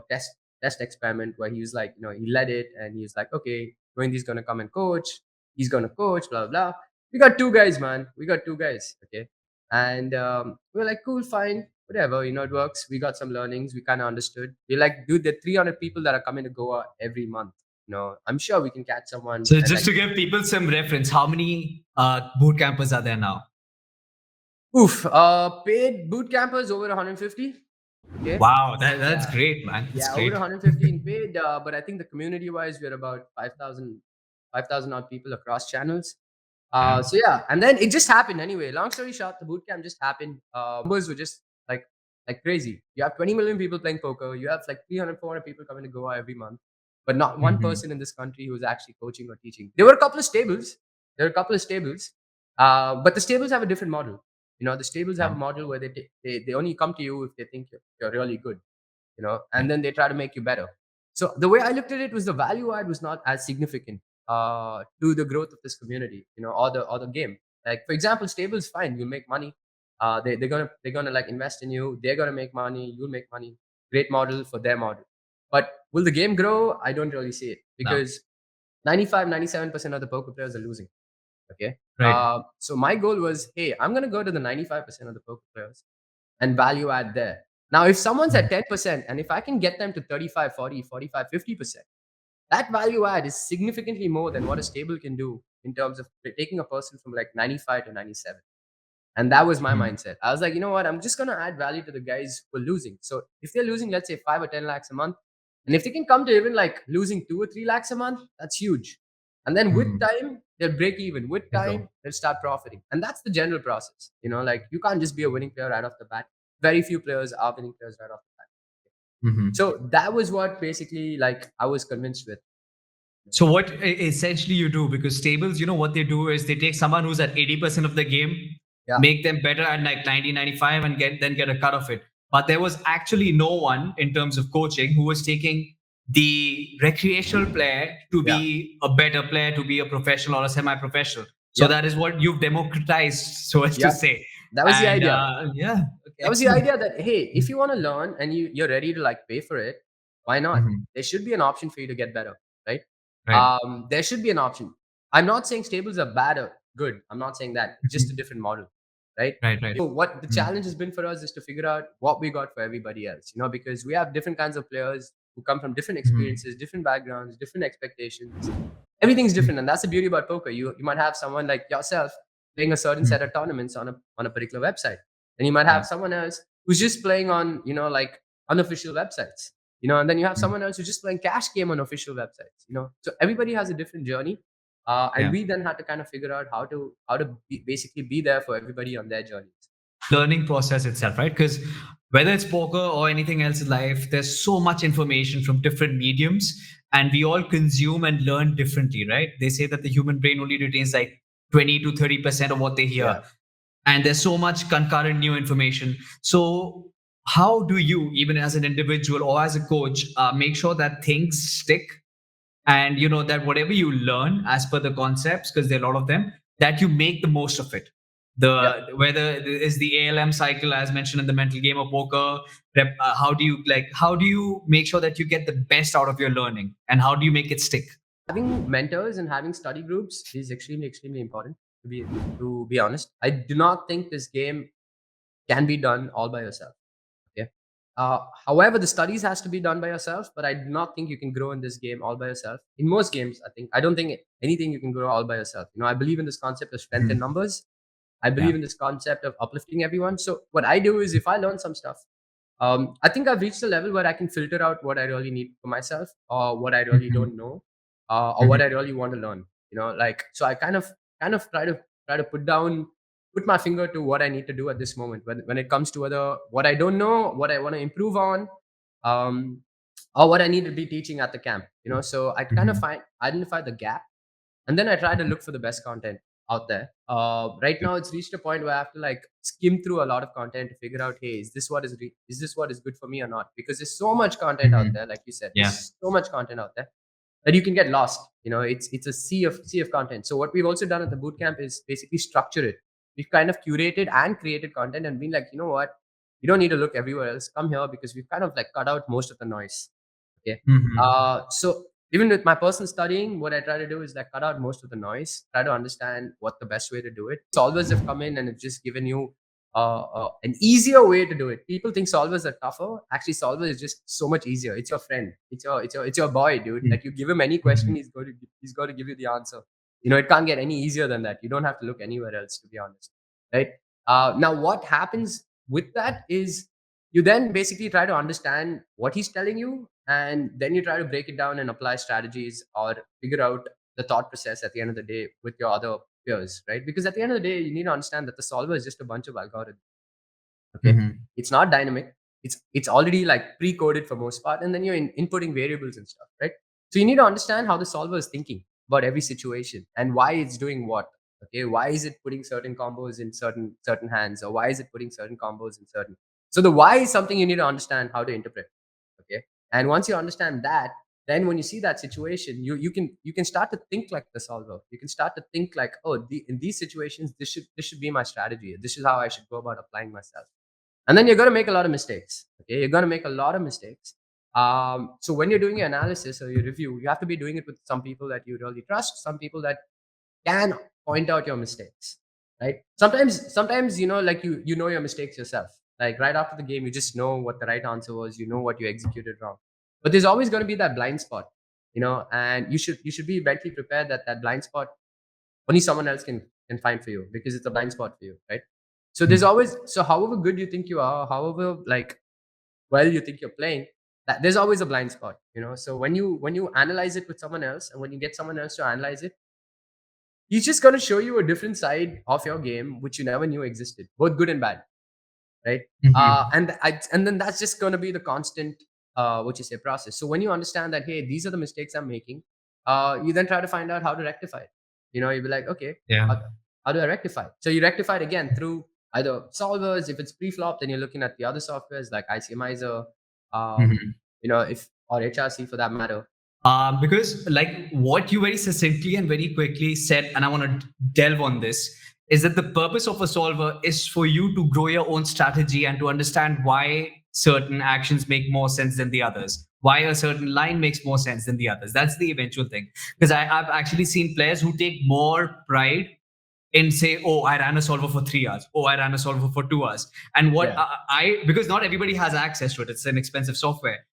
Speaker 2: test experiment where he was like, he led it, and he was like, okay, Wendy's gonna come and coach. He's gonna coach, blah blah. We got two guys, man. We got two guys. Okay, and we're like, cool, fine, whatever. It works. We got some learnings. We kind of understood. We're like, dude, there are 300 people that are coming to Goa every month. I'm sure we can catch someone
Speaker 1: So
Speaker 2: and
Speaker 1: just
Speaker 2: like,
Speaker 1: to give people some reference, how many boot campers are there now?
Speaker 2: paid boot campers over 150. Okay.
Speaker 1: Wow, that's
Speaker 2: Yeah.
Speaker 1: great, man. That's
Speaker 2: Yeah. Over
Speaker 1: great.
Speaker 2: 150 in paid. But I think the community wise, we're about 5,000 odd people across channels.
Speaker 1: Yeah.
Speaker 2: So yeah, and then it just happened anyway. Long story short, the bootcamp just happened. Numbers were just like crazy. You have 20 million people playing poker. You have like 300, 400 people coming to Goa every month, but not one
Speaker 1: Mhm.
Speaker 2: person in this country who's actually coaching or teaching. There were a couple of stables. There are a couple of stables, but the stables have a different model. The stables have a
Speaker 1: Yeah.
Speaker 2: model where they only come to you if they think you're really good, and then they try to make you better. So the way I looked at it was the value add was not as significant to the growth of this community, or the game. Like for example, stables, fine, you'll make money. They're gonna like invest in you. They're gonna make money. You'll make money. Great model for their model. But will the game grow? I don't really see it
Speaker 1: No.
Speaker 2: because 95, 97% of the poker players are losing. Okay.
Speaker 1: Right.
Speaker 2: So my goal was, hey, I'm gonna go to the 95% of the poker players and value add there. Now, if someone's at
Speaker 1: Mhm.
Speaker 2: 10%, and if I can get them to 35, 40, 45, 50%, that value add is significantly more than what a stable can do in terms of taking a person from like 95 to 97. And that was my
Speaker 1: Mhm.
Speaker 2: mindset. I was like, you know what? I'm just going to add value to the guys who are losing. So if they're losing, let's say 5 or 10 lakhs a month, and if they can come to even like losing 2 or 3 lakhs a month, that's huge. And then with
Speaker 1: Mhm.
Speaker 2: time, they'll break even. With
Speaker 1: They
Speaker 2: time,
Speaker 1: go.
Speaker 2: they'll start profiting. And that's the general process. Like you can't just be a winning player right off the bat. Very few players are winning players right off the bat.
Speaker 1: Mhm.
Speaker 2: So that was what basically like I was convinced with.
Speaker 1: So what essentially you do, because stables, what they do is they take someone who's at 80% of the game,
Speaker 2: Yeah.
Speaker 1: make them better at like 90, 95, and get a cut of it. But there was actually no one in terms of coaching who was taking the recreational player to
Speaker 2: Yeah.
Speaker 1: be a better player, to be a professional or a semi-professional. So
Speaker 2: Yep.
Speaker 1: that is what you've democratized, so as to
Speaker 2: Yep.
Speaker 1: say.
Speaker 2: That was the
Speaker 1: And
Speaker 2: idea.
Speaker 1: yeah, okay,
Speaker 2: That was the
Speaker 1: excellent.
Speaker 2: idea that, hey, if you want to learn and you're ready to like pay for it, why not?
Speaker 1: Mhm.
Speaker 2: There should be an option for you to get better, right?
Speaker 1: Right,
Speaker 2: There should be an option. I'm not saying stables are bad or good. I'm not saying that. It's just a
Speaker 1: Mhm.
Speaker 2: different model, right?
Speaker 1: Right, right.
Speaker 2: So what the
Speaker 1: Mhm.
Speaker 2: challenge has been for us is to figure out what we got for everybody else, because we have different kinds of players who come from different
Speaker 1: Mhm.
Speaker 2: experiences, different backgrounds, different expectations. Everything's
Speaker 1: Mhm.
Speaker 2: different, and that's the beauty about poker. You might have someone like yourself playing a certain set of tournaments on a particular website, and you might
Speaker 1: Yeah.
Speaker 2: have someone else who's just playing on like unofficial websites, and then you have
Speaker 1: Mhm.
Speaker 2: someone else who's just playing cash game on official websites. So everybody has a different journey, and
Speaker 1: Yeah.
Speaker 2: we then had to kind of figure out how to basically be there for everybody on their journeys.
Speaker 1: Learning process itself, right? Because whether it's poker or anything else in life, there's so much information from different mediums, and we all consume and learn differently, right? They say that the human brain only retains like 20 to 30% of what they hear,
Speaker 2: Yeah.
Speaker 1: and there's so much concurrent new information. So, how do you, even as an individual or as a coach, make sure that things stick, and that whatever you learn as per the concepts, because there are a lot of them, that you make the most of it,
Speaker 2: Yeah.
Speaker 1: whether it is the ALM cycle as mentioned in the mental game of poker. How do you make sure that you get the best out of your learning, and how do you make it stick?
Speaker 2: Having mentors and having study groups is extremely, extremely important. To be honest, I do not think this game can be done all by yourself. Okay. However, the studies has to be done by yourself, but I do not think you can grow in this game all by yourself. In most games, I don't think anything you can grow all by yourself. I believe in this concept of strength in
Speaker 1: Mhm.
Speaker 2: numbers. I believe
Speaker 1: Yeah.
Speaker 2: in this concept of uplifting everyone. So what I do is, if I learn some stuff, I think I've reached a level where I can filter out what I really need for myself, or what I really
Speaker 1: Mhm.
Speaker 2: don't know, or what I
Speaker 1: Mhm.
Speaker 2: really want to learn. Like, so I kind of try to put my finger to what I need to do at this moment when it comes to whether what I don't know, what I want to improve on, um, or what I need to be teaching at the camp. So I kind of
Speaker 1: Mhm.
Speaker 2: identify the gap, and then I try to look for the best content out there. Right
Speaker 1: Yeah.
Speaker 2: now, it's reached a point where I have to like skim through a lot of content to figure out, hey, is this what is good for me or not? Because there's so much content out there,
Speaker 1: Mhm.
Speaker 2: like you said,
Speaker 1: Yeah.
Speaker 2: there's so much content out there that you can get lost. It's a sea of content. So what we've also done at the bootcamp is basically structure it. We've kind of curated and created content and been like, you know what, you don't need to look everywhere else. Come here, because we've kind of like cut out most of the noise. Okay.
Speaker 1: Mhm.
Speaker 2: So even with my personal studying, what I try to do is like cut out most of the noise, try to understand what the best way to do it. Solvers have come in and have just given you an easier way to do it. People think solvers are tougher. Actually, solver is just so much easier. It's your friend. It's your boy, dude.
Speaker 1: Mhm.
Speaker 2: Like, you give him any question,
Speaker 1: Mhm.
Speaker 2: he's going to give you the answer. It can't get any easier than that. You don't have to look anywhere else, to be honest. Right. Now, what happens with that is you then basically try to understand what he's telling you, and then you try to break it down and apply strategies or figure out the thought process at the end of the day with your other peers, right? Because at the end of the day, you need to understand that the solver is just a bunch of algorithms. Okay.
Speaker 1: Mhm.
Speaker 2: It's not dynamic. It's already like pre-coded for most part, and then you're inputting variables and stuff, right? So you need to understand how the solver is thinking about every situation and why it's doing what. Okay, why is it putting certain combos in certain hands, or why is it putting certain combos in certain. So the why is something you need to understand how to interpret. Okay. And once you understand that, then when you see that situation, you can start to think like the solver. You can start to think like, oh, in these situations, this should be my strategy. This is how I should go about applying myself. And then you're going to make a lot of mistakes. Okay, you're going to make a lot of mistakes. So when you're doing your analysis or your review, you have to be doing it with some people that you really trust, some people that can point out your mistakes, right? Sometimes like you know your mistakes yourself. Like, right after the game, you just know what the right answer was, you know what you executed wrong. But there's always going to be that blind spot, and you should be mentally prepared that that blind spot only someone else can find for you, because it's a blind spot for you, right? So there's
Speaker 1: Mhm.
Speaker 2: always, so however good you think you are, however like well you think you're playing, that there's always a blind spot. So when you analyze it with someone else, and when you get someone else to analyze it, he's just going to show you a different side of your game which you never knew existed, both good and bad, right?
Speaker 1: Mhm.
Speaker 2: And then that's just going to be the constant, what you say, process. So when you understand that, hey, these are the mistakes I'm making, you then try to find out how to rectify it. You'll be like, okay,
Speaker 1: Yeah.
Speaker 2: how do I rectify it? So you rectify it again through either solvers. If it's pre-flop, then you're looking at the other softwares like ICMizer,
Speaker 1: Mhm.
Speaker 2: if or HRC for that matter.
Speaker 1: Because like what you very succinctly and very quickly said, and I want to delve on this, is that the purpose of a solver is for you to grow your own strategy and to understand why certain actions make more sense than the others, why a certain line makes more sense than the others. That's the eventual thing. Because I've actually seen players who take more pride and say, "Oh, I ran a solver for 3 hours. Oh, I ran a solver for 2 hours." And what
Speaker 2: Yeah.
Speaker 1: because not everybody has access to it. It's an expensive software.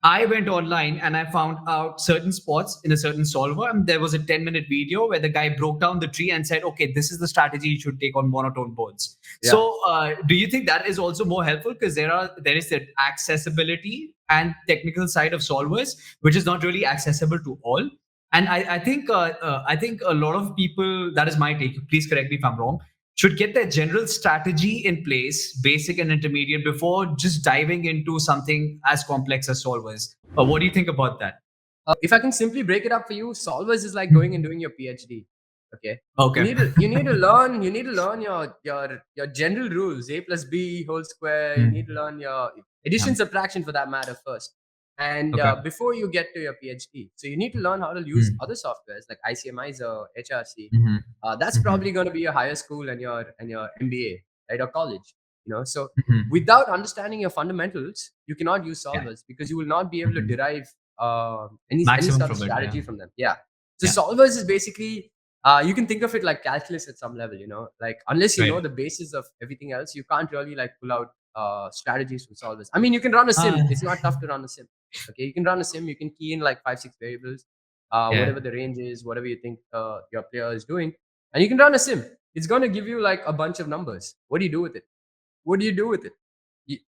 Speaker 1: I went online and I found out certain spots in a certain solver, and there was a 10-minute video where the guy broke down the tree and said, "Okay, this is the strategy you should take on monotone boards."
Speaker 2: Yeah.
Speaker 1: So, do you think that is also more helpful because there is the accessibility and technical side of solvers, which is not really accessible to all? And I think a lot of people, that is my take. Please correct me if I'm wrong, should get their general strategy in place, basic and intermediate, before just diving into something as complex as solvers. What do you think about that?
Speaker 2: If I can simply break it up for you, solvers is like going and
Speaker 1: Mhm.
Speaker 2: doing your PhD. Okay. You
Speaker 1: Okay.
Speaker 2: need to you need to learn you need to learn your general rules, a plus b whole square. You need to
Speaker 1: Mm.
Speaker 2: learn your
Speaker 1: Yeah.
Speaker 2: addition, subtraction for that matter first, and
Speaker 1: Okay.
Speaker 2: before you get to your PhD. So you need to learn how to use
Speaker 1: Mm.
Speaker 2: other softwares like ICMizer, HRC.
Speaker 1: Mhm.
Speaker 2: That's
Speaker 1: Mhm.
Speaker 2: probably going to be your higher school and your MBA, right, or college. So
Speaker 1: Mhm.
Speaker 2: without understanding your fundamentals, you cannot use
Speaker 1: Yeah.
Speaker 2: solvers, because you will not be able to
Speaker 1: Mhm.
Speaker 2: derive any
Speaker 1: Maximum
Speaker 2: sort of
Speaker 1: from it. Yeah.
Speaker 2: strategy from them. Yeah. So
Speaker 1: Yeah.
Speaker 2: solvers is basically you can think of it like calculus at some level, like unless you know
Speaker 1: Right.
Speaker 2: the basis of everything else, you can't really like pull out strategies from solvers. I mean, you can run a sim.
Speaker 1: Uh,
Speaker 2: It's not tough to run a sim. Okay, you can run a sim. You can key in like 5, 6 variables,
Speaker 1: yeah.
Speaker 2: whatever the range is, whatever you think your player is doing, and you can run a sim. It's going to give you like a bunch of numbers. What do you do with it? What do you do with it?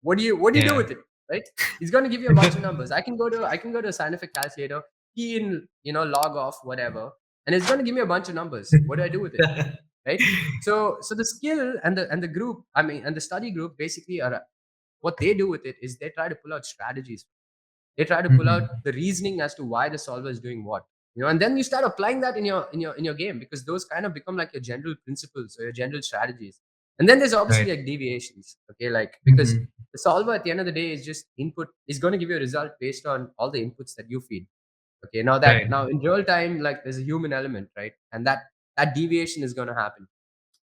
Speaker 2: What do you do
Speaker 1: Yeah.
Speaker 2: with it? Right? It's going to give you a bunch of numbers. I can go to a scientific calculator, key in, log off whatever, and it's going to give me a bunch of numbers. What do I do with it? Right? So the skill and the group, I mean, and the study group basically are, what they do with it is they try to pull out strategies. They try to pull out
Speaker 1: Mhm.
Speaker 2: the reasoning as to why the solver is doing what, and then you start applying that in your game, because those kind of become like your general principles or your general strategies. And then there's obviously
Speaker 1: Right.
Speaker 2: like deviations, okay, like because
Speaker 1: Mhm.
Speaker 2: the solver at the end of the day is just input, is going to give you a result based on all the inputs that you feed. Okay,
Speaker 1: Right.
Speaker 2: now in real time, like there's a human element, right? And that deviation is going to happen.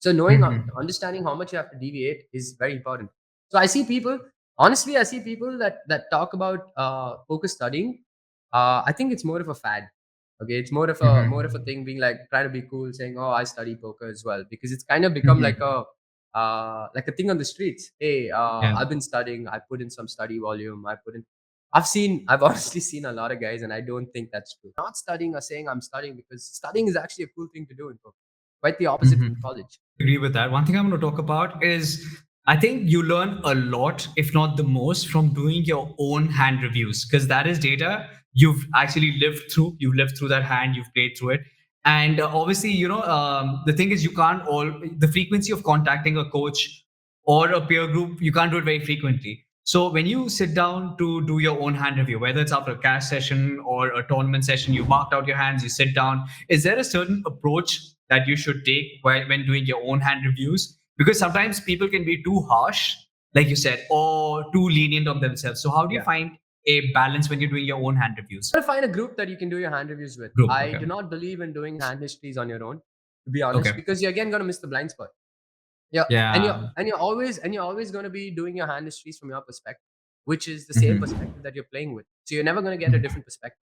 Speaker 2: So knowing,
Speaker 1: Mhm.
Speaker 2: understanding how much you have to deviate is very important. So I see people, honestly, I see people that talk about focus studying. I think it's more of a fad. Okay, it's more of a
Speaker 1: Mhm.
Speaker 2: thing, being like trying to be cool, saying, "Oh, I study poker as well," because it's kind of become
Speaker 1: Mhm.
Speaker 2: like a thing on the streets. Hey,
Speaker 1: Yeah.
Speaker 2: I've been studying. I put in some study volume. I've honestly seen a lot of guys, and I don't think that's true. Not studying or saying I'm studying, because studying is actually a cool thing to do in poker. Quite the opposite from
Speaker 1: Mhm.
Speaker 2: college.
Speaker 1: Agree with that. One thing I'm going to talk about is I think you learn a lot, if not the most, from doing your own hand reviews because that is data you've actually lived through. You've lived through that hand, you've played through it. And obviously, the thing is, you can't all the frequency of contacting a coach or a peer group, you can't do it very frequently. So when you sit down to do your own hand review, whether it's after a cash session or a tournament session, you marked out your hands, you sit down. Is there a certain approach that you should take when doing your own hand reviews? Because sometimes people can be too harsh, like you said, or too lenient on themselves. So how do you
Speaker 2: Yeah.
Speaker 1: find a balance when you're doing your own hand reviews?
Speaker 2: Gotta find a group that you can do your hand reviews with.
Speaker 1: Group.
Speaker 2: I
Speaker 1: Okay.
Speaker 2: do not believe in doing hand histories on your own, to be honest,
Speaker 1: Okay.
Speaker 2: because you're again gonna miss the blind spot. Yeah, and you're
Speaker 1: Yeah.
Speaker 2: and you're always and you're always gonna be doing your hand histories from your perspective, which is the same
Speaker 1: Hmm.
Speaker 2: perspective that you're playing with. So you're never gonna get a different perspective.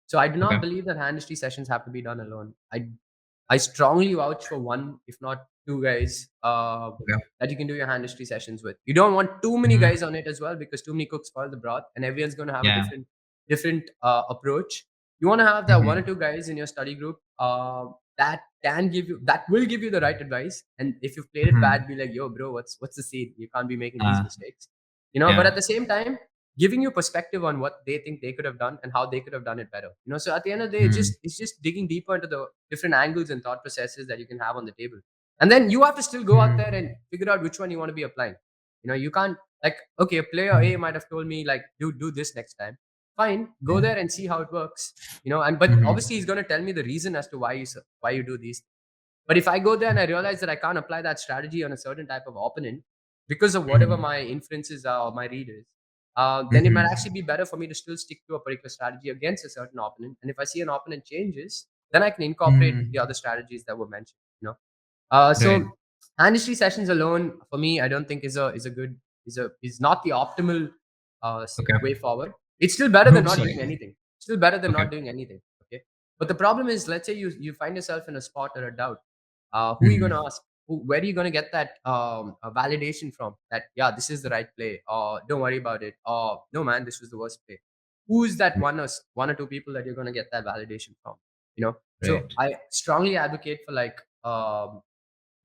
Speaker 2: So I do not
Speaker 1: Okay.
Speaker 2: believe that hand history sessions have to be done alone. I strongly vouch for one, if not two guys,
Speaker 1: Okay.
Speaker 2: that you can do your hand history sessions with. You don't want too many
Speaker 1: Hmm.
Speaker 2: guys on it as well, because too many cooks spoil the broth, and everyone's going to have a
Speaker 1: Yeah.
Speaker 2: different approach. You want to have that one or
Speaker 1: Hmm.
Speaker 2: two guys in your study group that will give you the right advice. And if you've played it bad,
Speaker 1: Hmm.
Speaker 2: be like, "Yo, bro, what's the scene? You can't be making these
Speaker 1: Uh,
Speaker 2: mistakes." But
Speaker 1: yeah.
Speaker 2: at the same time, giving you perspective on what they think they could have done and how they could have done it better. So at the end of the day,
Speaker 1: Hmm.
Speaker 2: it's just digging deeper into the different angles and thought processes that you can have on the table. And then you have to still go out there and
Speaker 1: Hmm.
Speaker 2: figure out which one you want to be applying. You can't, like, okay, a player A
Speaker 1: Hmm.
Speaker 2: might have told me like, do this next time. Fine, go
Speaker 1: Yeah.
Speaker 2: there and see how it works. And but
Speaker 1: Hmm.
Speaker 2: obviously he's going to tell me the reason as to why you do these. But if I go there and I realize that I can't apply that strategy on a certain type of opponent because of whatever
Speaker 1: Hmm.
Speaker 2: my inferences are or my read is, then it might actually
Speaker 1: Hmm.
Speaker 2: be better for me to still stick to a particular strategy against a certain opponent. And if I see an opponent changes, then I can incorporate the
Speaker 1: Hmm.
Speaker 2: other strategies that were mentioned.
Speaker 1: Right.
Speaker 2: So hand history sessions alone, for me, I don't think is not the optimal way
Speaker 1: Okay.
Speaker 2: forward. It's still better than
Speaker 1: Group
Speaker 2: not doing
Speaker 1: study.
Speaker 2: anything. Still better than
Speaker 1: Okay.
Speaker 2: not doing anything. Okay. But the problem is, let's say you find yourself in a spot or a doubt. Who are you going to
Speaker 1: Hmm.
Speaker 2: ask? Where are you going to get that validation from? That, yeah, this is the right play. Or don't worry about it. Or no, man, this was the worst play. Who's that one or two people that you're going to get that validation from? So
Speaker 1: Right.
Speaker 2: I strongly advocate for like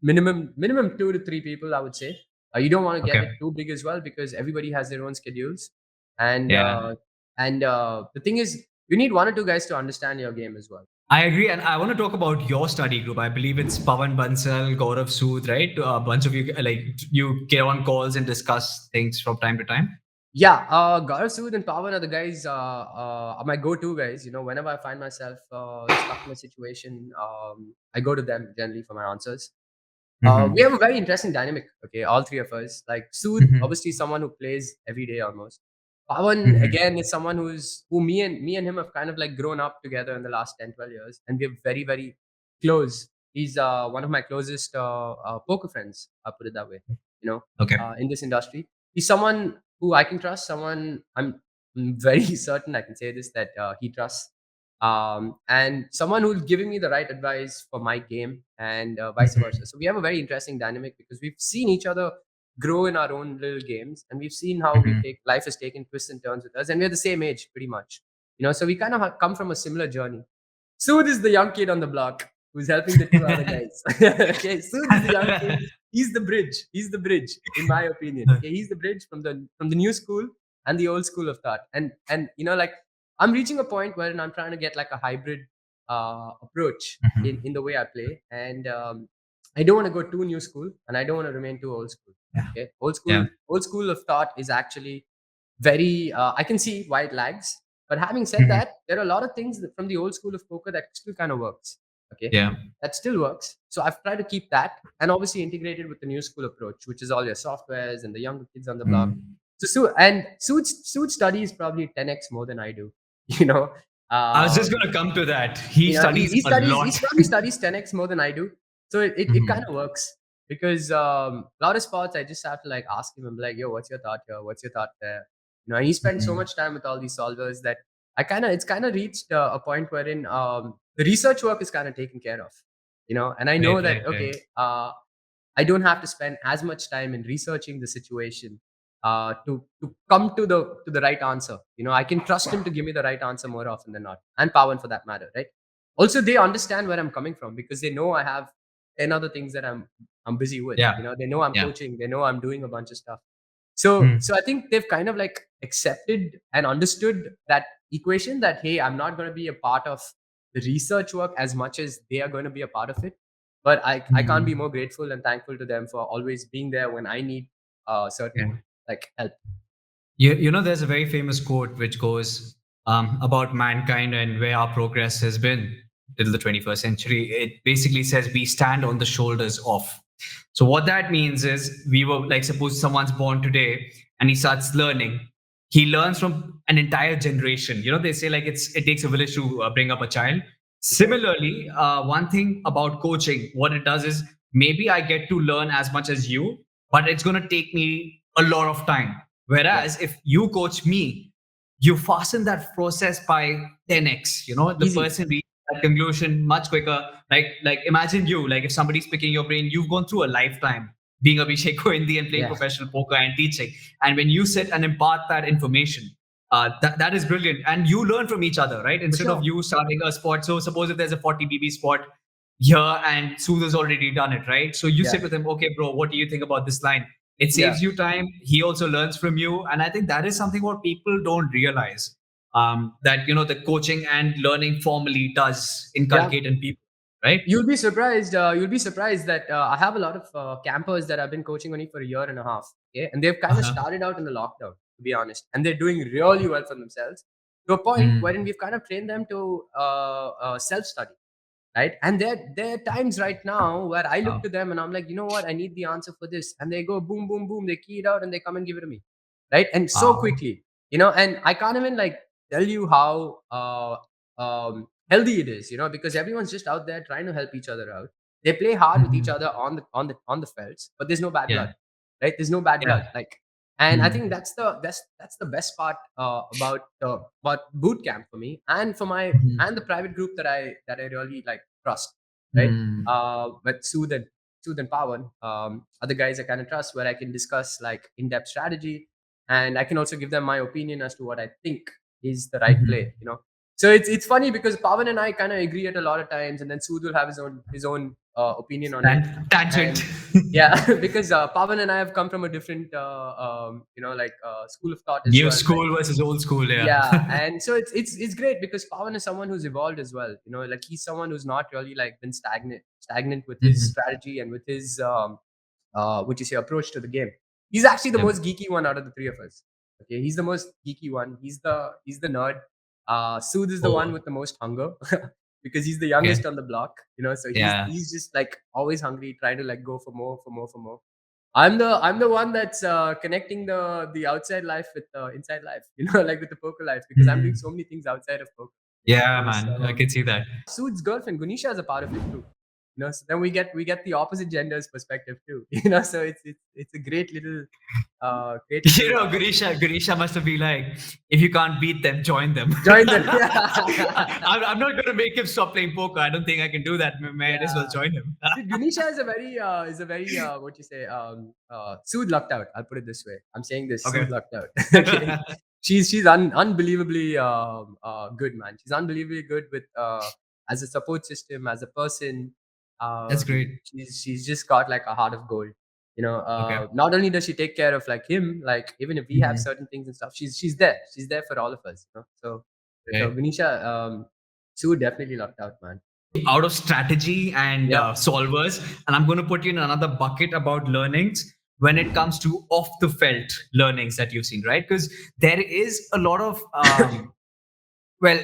Speaker 2: minimum 2 to 3 people, I would say. You don't want to get
Speaker 1: Okay.
Speaker 2: it too big as well, because everybody has their own schedules, and
Speaker 1: Yeah.
Speaker 2: the thing is, you need one or two guys to understand your game as well.
Speaker 1: I agree, and I want to talk about your study group. I believe it's Pavan Bansal, Gaurav Sood, right? A bunch of you, like you get on calls and discuss things from time to time.
Speaker 2: Yeah, Gaurav Sood and Pawan are the guys, are my go-to guys. Whenever I find myself stuck in a situation, I go to them generally for my answers. We
Speaker 1: Hmm.
Speaker 2: have a very interesting dynamic. Okay, all three of us. Like Sood,
Speaker 1: Hmm.
Speaker 2: obviously someone who plays every day almost. Pawan
Speaker 1: Hmm.
Speaker 2: again is someone who me and him have kind of like grown up together in the last 10, 12 years, and we're very, very close. He's one of my closest poker friends. I'll put it that way.
Speaker 1: Okay.
Speaker 2: In this industry, he's someone who I can trust. Someone I'm very certain I can say this, that he trusts. and someone who's giving me the right advice for my game, and vice
Speaker 1: Mhm.
Speaker 2: versa. So we have a very interesting dynamic because we've seen each other grow in our own little games, and we've seen how
Speaker 1: Mhm.
Speaker 2: life has taken twists and turns with us, and we're the same age pretty much. So we kind of come from a similar journey. Sood is the young kid on the block who's helping the two other guys. Okay, Sood is the young kid. He's the bridge. He's the bridge, in my opinion. Okay, he's the bridge from the new school and the old school of thought. And like I'm reaching a point where I'm trying to get like a hybrid approach in
Speaker 1: Mhm.
Speaker 2: the way I play, and I don't want to go too new school, and I don't want to remain too old school.
Speaker 1: Yeah.
Speaker 2: Okay,
Speaker 1: Yeah.
Speaker 2: old school of thought is actually very. I can see why it lags, but having said
Speaker 1: Mhm.
Speaker 2: that, there are a lot of things from the old school of poker that still kind of works. Okay,
Speaker 1: Yeah.
Speaker 2: that still works. So I've tried to keep that, and obviously integrated with the new school approach, which is all your softwares and the younger kids on the block.
Speaker 1: Mm.
Speaker 2: And Suit studies probably 10x more than I do. You know,
Speaker 1: I was just
Speaker 2: um,
Speaker 1: going to come to that. He studies
Speaker 2: he
Speaker 1: a
Speaker 2: studies. He
Speaker 1: lot.
Speaker 2: probably studies 10x more than I do. So it kind
Speaker 1: Mhm.
Speaker 2: of works because a lot of sports I just have to like ask him. I'm like, yo, what's your thought here? What's your thought there? And he spends so
Speaker 1: Mhm.
Speaker 2: much time with all these solvers that it's kind of reached a point wherein the research work is kind of taken care of. And I
Speaker 1: Right,
Speaker 2: know that
Speaker 1: right, right.
Speaker 2: okay, I don't have to spend as much time in researching the situation to come to the right answer. I can trust him to give me the right answer more often than not, and Pawan for that matter, right? Also, they understand where I'm coming from because they know I have 10 other things that I'm busy with.
Speaker 1: Yeah.
Speaker 2: They know I'm
Speaker 1: Yeah.
Speaker 2: coaching, they know I'm doing a bunch of stuff. So I think they've kind of like accepted and understood that equation that hey, I'm not going to be a part of the research work as much as they are going to be a part of it. But I can't be
Speaker 1: Mhm.
Speaker 2: more grateful and thankful to them for always being there when I need
Speaker 1: Yeah.
Speaker 2: certain like help.
Speaker 1: There's a very famous quote which goes about mankind and where our progress has been till the 21st century. It basically says we stand on the shoulders of. So what that means is we were like, suppose someone's born today and he starts learning. He learns from an entire generation. They say like it takes a village to bring up a child.
Speaker 2: For sure.
Speaker 1: Similarly, one thing about coaching, what it does is maybe I get to learn as much as you, but it's going to take me a lot of time.
Speaker 2: Yeah.
Speaker 1: Whereas if you coach me, you fasten that process by 10x. The
Speaker 2: Easy.
Speaker 1: person reaches that conclusion much quicker. Like imagine you, like if somebody's picking your brain, you've gone through a lifetime being Abhishek Goindi and playing
Speaker 2: Yeah.
Speaker 1: professional poker and teaching. And when you sit and impart that information, that is brilliant. And you learn from each other, right?
Speaker 2: For
Speaker 1: Instead of
Speaker 2: sure.
Speaker 1: you starting a spot. So suppose if there's a 40 BB spot here and Sudh has already done it, right? So you
Speaker 2: Yeah.
Speaker 1: sit with him, okay, bro, what do you think about this line? It
Speaker 2: Yeah.
Speaker 1: saves you time. He also learns from you. And I think that is something what people don't realize, that, the coaching and learning formally does
Speaker 2: Yeah.
Speaker 1: inculcate in people, right?
Speaker 2: You'll be surprised. You'll be surprised that I have a lot of campers that I've been coaching only for a year and a half. Okay, and they've kind of
Speaker 1: Uh-huh.
Speaker 2: started out in the lockdown, to be honest, and they're doing really well for themselves to a point wherein
Speaker 1: Mm.
Speaker 2: we've kind of trained them to self study, right? And there are times right now where I look
Speaker 1: Wow.
Speaker 2: to them and I'm like, you know what, I need the answer for this, and they go boom, boom, boom, they key it out and they come and give it to me, right? And so
Speaker 1: Wow.
Speaker 2: quickly, and I can't even like tell you how healthy it is, because everyone's just out there trying to help each other out. They play hard with each
Speaker 1: Mhm.
Speaker 2: other on the felts, but there's no bad blood,
Speaker 1: Yeah.
Speaker 2: right? There's no bad blood,
Speaker 1: Yeah.
Speaker 2: like. And I think
Speaker 1: Mm.
Speaker 2: that's the best part about boot camp for me, and for my
Speaker 1: Mhm.
Speaker 2: and the private group that I really like trust, right?
Speaker 1: Mm.
Speaker 2: But Sudh and Pawan, other guys I kind of trust, where I can discuss like in-depth strategy, and I can also give them my opinion as to what I think is the right play.
Speaker 1: Mhm.
Speaker 2: So it's funny because Pawan and I kind of agree at a lot of times, and then Sudh will have his own opinion on it,
Speaker 1: Tangent.
Speaker 2: and yeah, because Pawan and I have come from a different school of thought as
Speaker 1: New
Speaker 2: well, right?
Speaker 1: school versus old school. Yeah.
Speaker 2: Yeah, and so it's great because Pawan is someone who's evolved as well. Like he's someone who's not really like been stagnant with his
Speaker 1: Mhm.
Speaker 2: strategy and with his which is your approach to the game. He's actually the
Speaker 1: Yeah.
Speaker 2: most geeky one out of the three of us. Okay, he's the most geeky one. He's the nerd. Sudh is the one
Speaker 1: Oh.
Speaker 2: with the most hunger because he's the
Speaker 1: Okay.
Speaker 2: youngest on the block. So he's
Speaker 1: Yeah.
Speaker 2: he's just like always hungry, trying to like go for more, for more, for more. I'm the one that's connecting the outside life with the inside life, like with the poker life, because I'm doing
Speaker 1: Mhm.
Speaker 2: so many things outside of poker.
Speaker 1: Yeah, man. I
Speaker 2: So
Speaker 1: can see that.
Speaker 2: Sood's girlfriend Gunisha is a part of it too. So then we get the opposite gender's perspective too. So it's a great
Speaker 1: You
Speaker 2: little
Speaker 1: know, Gurisha must have been like, if you can't beat them, join them.
Speaker 2: join them.
Speaker 1: I'm not going to make him stop playing poker. I don't think I can do that. May as well
Speaker 2: Yeah.
Speaker 1: join him.
Speaker 2: See, Ganesha is a very what you say Sood lucked out. I'll put it this way. I'm saying this
Speaker 1: Okay.
Speaker 2: Sood lucked out. Okay, she's unbelievably good, man. She's unbelievably good with as a support system, as a person.
Speaker 1: That's great.
Speaker 2: She's just got like a heart of gold.
Speaker 1: Okay.
Speaker 2: Not only does she take care of like him, like even if we have
Speaker 1: Mhm.
Speaker 2: certain things and stuff, she's there. She's there for all of us. So
Speaker 1: Right.
Speaker 2: Ganesha, Sood definitely lucked out, man.
Speaker 1: Out of strategy and
Speaker 2: Yeah.
Speaker 1: solvers, and I'm going to put you in another bucket about learnings when it comes to off the felt learnings that you've seen, right? Because there is a lot of well,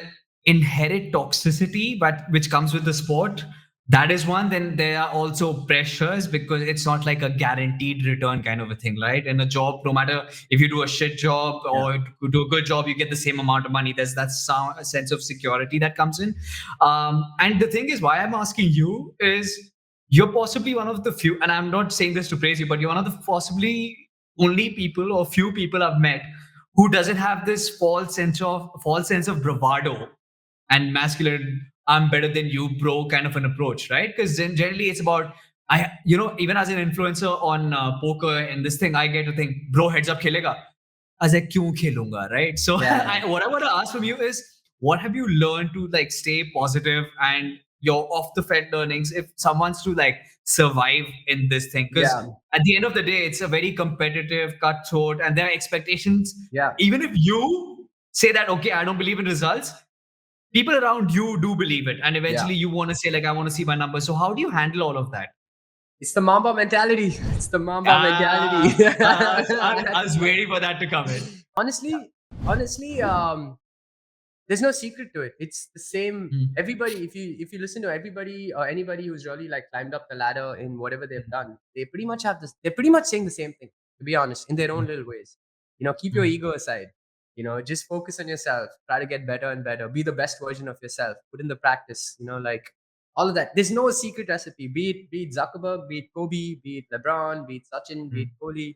Speaker 1: inherent toxicity but which comes with the sport. That is one. Then there are also pressures because it's not like a guaranteed return kind of a thing, right? In a job, no matter if you do a shit job
Speaker 2: Yeah.
Speaker 1: or you do a good job, you get the same amount of money. There's that a sense of security that comes in. And the thing is, why I'm asking you is you're possibly one of the few, and I'm not saying this to praise you, but you're one of the possibly only people or few people I've met who doesn't have this false sense of bravado and masculine I'm better than you bro kind of an approach, right? Because then generally it's about even as an influencer on poker and this thing, I get to think bro heads up khelega. I was like kyun khelunga, right? So
Speaker 2: Yeah.
Speaker 1: what I want to ask from you is what have you learned to like stay positive and your off the fed learnings if someone's to like survive in this thing, because
Speaker 2: Yeah.
Speaker 1: at the end of the day it's a very competitive cutthroat and there are expectations.
Speaker 2: Yeah.
Speaker 1: Even if you say that okay, I don't believe in results, people around you do believe it and
Speaker 2: Yeah.
Speaker 1: eventually you want to say like I want to see my numbers. So how do you handle all of that?
Speaker 2: It's the Mamba mentality. It's the Mamba mentality.
Speaker 1: I was waiting for that to come in.
Speaker 2: honestly, honestly, there's no secret to it. It's the same.
Speaker 1: Mm,
Speaker 2: Everybody, if you listen to everybody or anybody who's really like climbed up the ladder in whatever they've
Speaker 1: mm,
Speaker 2: done, they pretty much have this. They're pretty much saying the same thing. To be honest, in their own
Speaker 1: mm,
Speaker 2: little ways. Keep your
Speaker 1: mm,
Speaker 2: ego aside. Just focus on yourself. Try to get better and better. Be the best version of yourself. Put in the practice. Like all of that. There's no secret recipe. Be it Zuckerberg, be it Kobe, be it LeBron, be it Sachin, be it
Speaker 1: mm,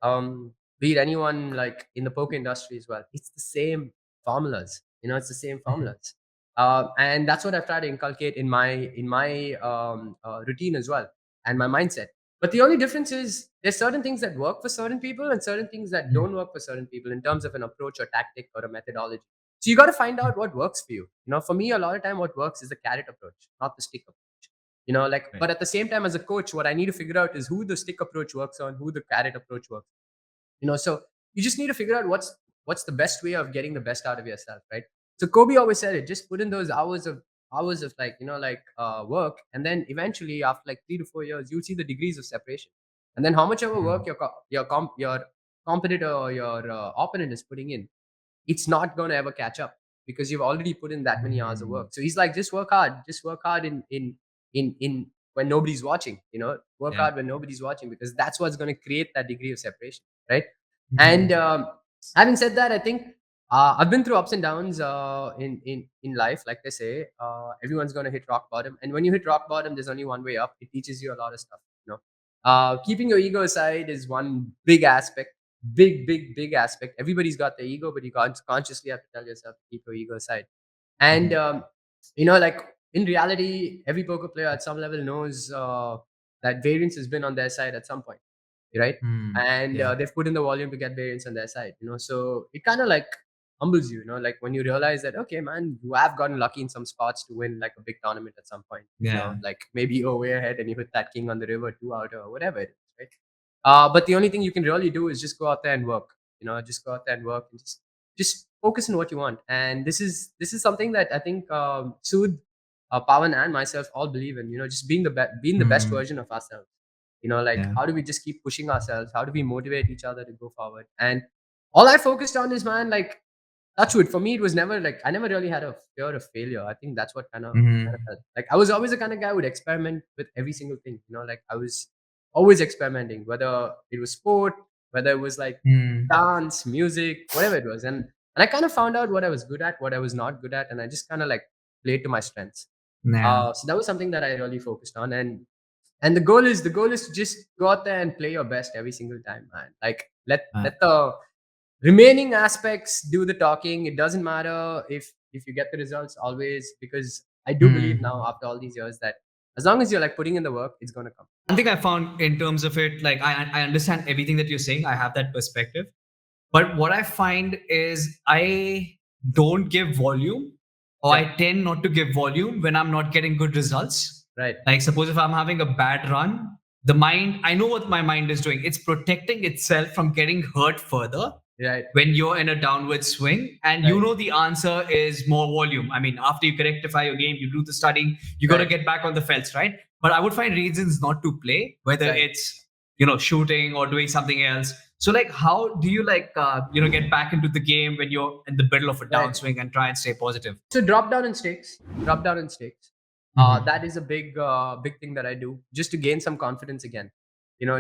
Speaker 2: Kohli, be it anyone like in the poker industry as well. It's the same formulas. It's the same
Speaker 1: mm,
Speaker 2: formulas. And that's what I've tried to inculcate in my routine as well and my mindset. But the only difference is there's certain things that work for certain people and certain things that
Speaker 1: mm,
Speaker 2: don't work for certain people in terms of an approach or tactic or a methodology. So you got to find
Speaker 1: mm.
Speaker 2: out what works for you. For me, a lot of time what works is the carrot approach, not the stick approach. Like,
Speaker 1: Right.
Speaker 2: but at the same time, as a coach, what I need to figure out is who the stick approach works on, who the carrot approach works. So you just need to figure out what's the best way of getting the best out of yourself, right? So Kobe always said it, just put in those hours of like work, and then eventually after like 3 to 4 years you'll see the degrees of separation. And then how much ever work
Speaker 1: Mm,
Speaker 2: your competitor or your opponent is putting in, it's not going to ever catch up because you've already put in that many hours of
Speaker 1: mm.
Speaker 2: work. So he's like, just work hard in when nobody's watching. Work
Speaker 1: Yeah.
Speaker 2: hard when nobody's watching, because that's what's going to create that degree of separation, right? And
Speaker 1: Mhm.
Speaker 2: having said that, I think I've been through ups and downs in life. Like they say, everyone's going to hit rock bottom, and when you hit rock bottom, there's only one way up. It teaches you a lot of stuff. Keeping your ego aside is one big aspect, big aspect. Everybody's got their ego, but you can't consciously have to tell yourself to keep your ego aside. And
Speaker 1: Mhm.
Speaker 2: like in reality, every poker player at some level knows that variance has been on their side at some point, right?
Speaker 1: Mm.
Speaker 2: And
Speaker 1: Yeah.
Speaker 2: they've put in the volume to get variance on their side. So it kind of like humbles you, like when you realize that, okay, man, you have gotten lucky in some spots to win like a big tournament at some point.
Speaker 1: Yeah.
Speaker 2: Like maybe you're way ahead and you hit that king on the river 2 out or whatever it is, right? But the only thing you can really do is just go out there and work. Just go out there and work and just focus on what you want. And this is something that I think Sood, Pawan, and myself all believe in. Just being the best
Speaker 1: Mm.
Speaker 2: version of ourselves. Like
Speaker 1: Yeah.
Speaker 2: how do we just keep pushing ourselves? How do we motivate each other to go forward? And all I focused on is, man, like touch wood. For me, it was never like I never really had a fear of failure. I think that's what kind of
Speaker 1: Mhm.
Speaker 2: helped. Like I was always the kind of guy who would experiment with every single thing. Like I was always experimenting, whether it was sport, whether it was like
Speaker 1: Mm.
Speaker 2: dance, music, whatever it was. And I kind of found out what I was good at, what I was not good at, and I just kind of like played to my strengths.
Speaker 1: Yeah.
Speaker 2: So that was something that I really focused on, and the goal is to just go out there and play your best every single time, man. Like let the remaining aspects do the talking. It doesn't matter if you get the results always, because I do believe now
Speaker 1: Mm.
Speaker 2: after all these years that as long as you're like putting in the work, it's gonna come.
Speaker 1: One thing I found in terms of it, like I understand everything that you're saying. I have that perspective. But what I find is I don't give volume, or
Speaker 2: Yeah,
Speaker 1: I tend not to give volume when I'm not getting good results.
Speaker 2: right,
Speaker 1: Like, suppose if I'm having a bad run, the mind, I know what my mind is doing. It's protecting itself from getting hurt further
Speaker 2: right,
Speaker 1: when you're in a downward swing, and you
Speaker 2: right,
Speaker 1: know the answer is more volume. I mean, after you rectify your game, you do the studying, you got to
Speaker 2: right,
Speaker 1: get back on the felts, right? But I would find reasons not to play, whether
Speaker 2: right.
Speaker 1: it's shooting or doing something else. So like, how do you like get back into the game when you're in the middle of a
Speaker 2: Right.
Speaker 1: downswing and try and stay positive?
Speaker 2: So drop down in stakes. Drop down in stakes. That
Speaker 1: Mm-hmm.
Speaker 2: is a big thing that I do just to gain some confidence again.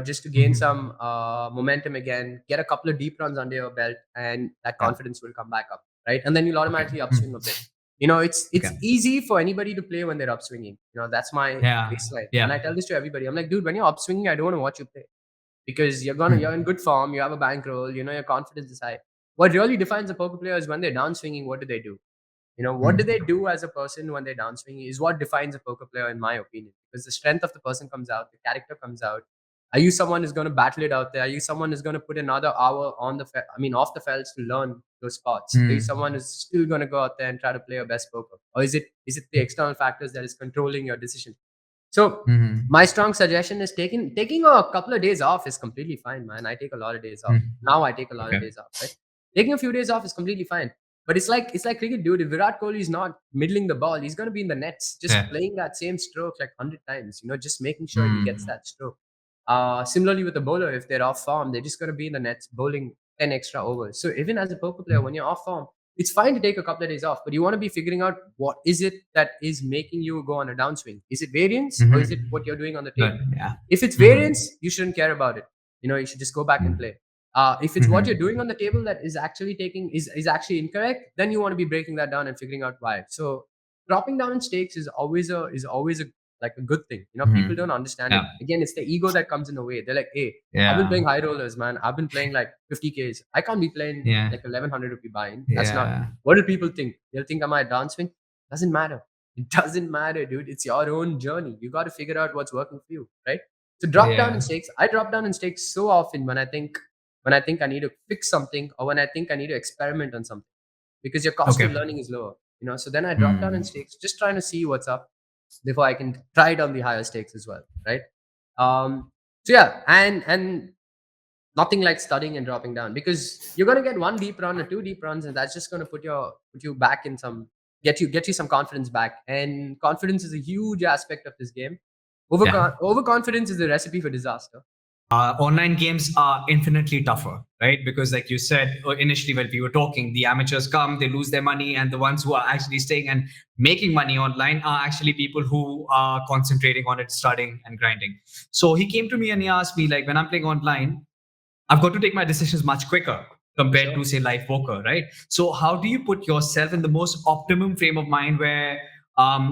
Speaker 2: Just to gain
Speaker 1: Mm-hmm.
Speaker 2: some momentum again. Get a couple of deep runs under your belt, and that
Speaker 1: Yeah.
Speaker 2: confidence will come back up, right? And then you'll
Speaker 1: Okay.
Speaker 2: automatically upswing a bit. It's
Speaker 1: Okay.
Speaker 2: easy for anybody to play when they're upswinging. That's my
Speaker 1: Yeah.
Speaker 2: baseline, and I
Speaker 1: Yeah.
Speaker 2: tell this to everybody. I'm like, dude, when you're upswinging, I don't want to watch you play because you're in
Speaker 1: Mm.
Speaker 2: good form. You have a bankroll. Your confidence is high. What really defines a poker player is when they're downswinging. What do they do? What do they
Speaker 1: Mm.
Speaker 2: do as a person when they're downswinging is what defines a poker player, in my opinion, because the strength of the person comes out, the character comes out. Are you someone who's going to battle it out there? Are you someone who's going to put another hour on off the felts to learn those spots? Are you
Speaker 1: Mm.
Speaker 2: someone who's still going to go out there and try to play your best poker, or is it the external factors that is controlling your decision? So
Speaker 1: Mm.
Speaker 2: my strong suggestion is taking a couple of days off is completely fine, man. I take a lot of days off.
Speaker 1: Mm.
Speaker 2: Now I take a lot of
Speaker 1: Okay.
Speaker 2: days off, right? Taking a few days off is completely fine. But it's like cricket, dude. If Virat Kohli is not middling the ball, he's gonna be in the nets, just
Speaker 1: Yeah.
Speaker 2: playing that same stroke like 100 times. Just making sure he gets
Speaker 1: Mm.
Speaker 2: that stroke. Similarly with the bowler, if they're off form, they're just gonna be in the nets bowling 10 extra overs. So even as a poker player, when
Speaker 1: Mm.
Speaker 2: you're off form, it's fine to take a couple of days off, but you want to be figuring out what is it that is making you go on a downswing. Is it variance or is it what
Speaker 1: Mm-hmm.
Speaker 2: you're doing on the
Speaker 1: Good.
Speaker 2: table?
Speaker 1: Yeah.
Speaker 2: If it's
Speaker 1: Mm-hmm.
Speaker 2: variance, you shouldn't care about it. You should just go back and play. If it's what you're doing
Speaker 1: Mm-hmm.
Speaker 2: on the table that is actually taking is actually incorrect, then you want to be breaking that down and figuring out why. So dropping down in stakes is always a like a good thing. People don't
Speaker 1: Mm-hmm.
Speaker 2: understand it.
Speaker 1: Yeah.
Speaker 2: Again, it's the ego that comes in the way. They're like, hey, I've been
Speaker 1: Yeah.
Speaker 2: playing high rollers, man. I've been playing like 50Ks. I can't be playing
Speaker 1: Yeah.
Speaker 2: like 1100 rupee buy-in. That's not.
Speaker 1: Yeah.
Speaker 2: What do people think? They'll think am I downswing? Doesn't matter. It doesn't matter, dude. It's your own journey. You got to figure out what's working for you, right? So drop down in
Speaker 1: Yeah.
Speaker 2: stakes. I drop down in stakes so often when I think I need to fix something or when I think I need to experiment on something because your cost of
Speaker 1: Okay.
Speaker 2: learning is lower. So then I drop down in
Speaker 1: Mm.
Speaker 2: stakes, just trying to see what's up before I can try it on the higher stakes as well, right? So yeah, and nothing like studying and dropping down because you're gonna get one deep run or two deep runs, and that's just gonna put you back in some get you some confidence back. And confidence is a huge aspect of this game.
Speaker 1: Yeah.
Speaker 2: Overconfidence is the recipe for disaster.
Speaker 1: Online games are infinitely tougher, right? Because, like you said initially when we were talking, the amateurs come, they lose their money, and the ones who are actually staying and making money online are actually people who are concentrating on it, studying and grinding. So he came to me and he asked me, like, when I'm playing online, I've got to take my decisions much quicker
Speaker 2: For
Speaker 1: compared
Speaker 2: sure.
Speaker 1: to say live poker, right? So how do you put yourself in the most optimum frame of mind where,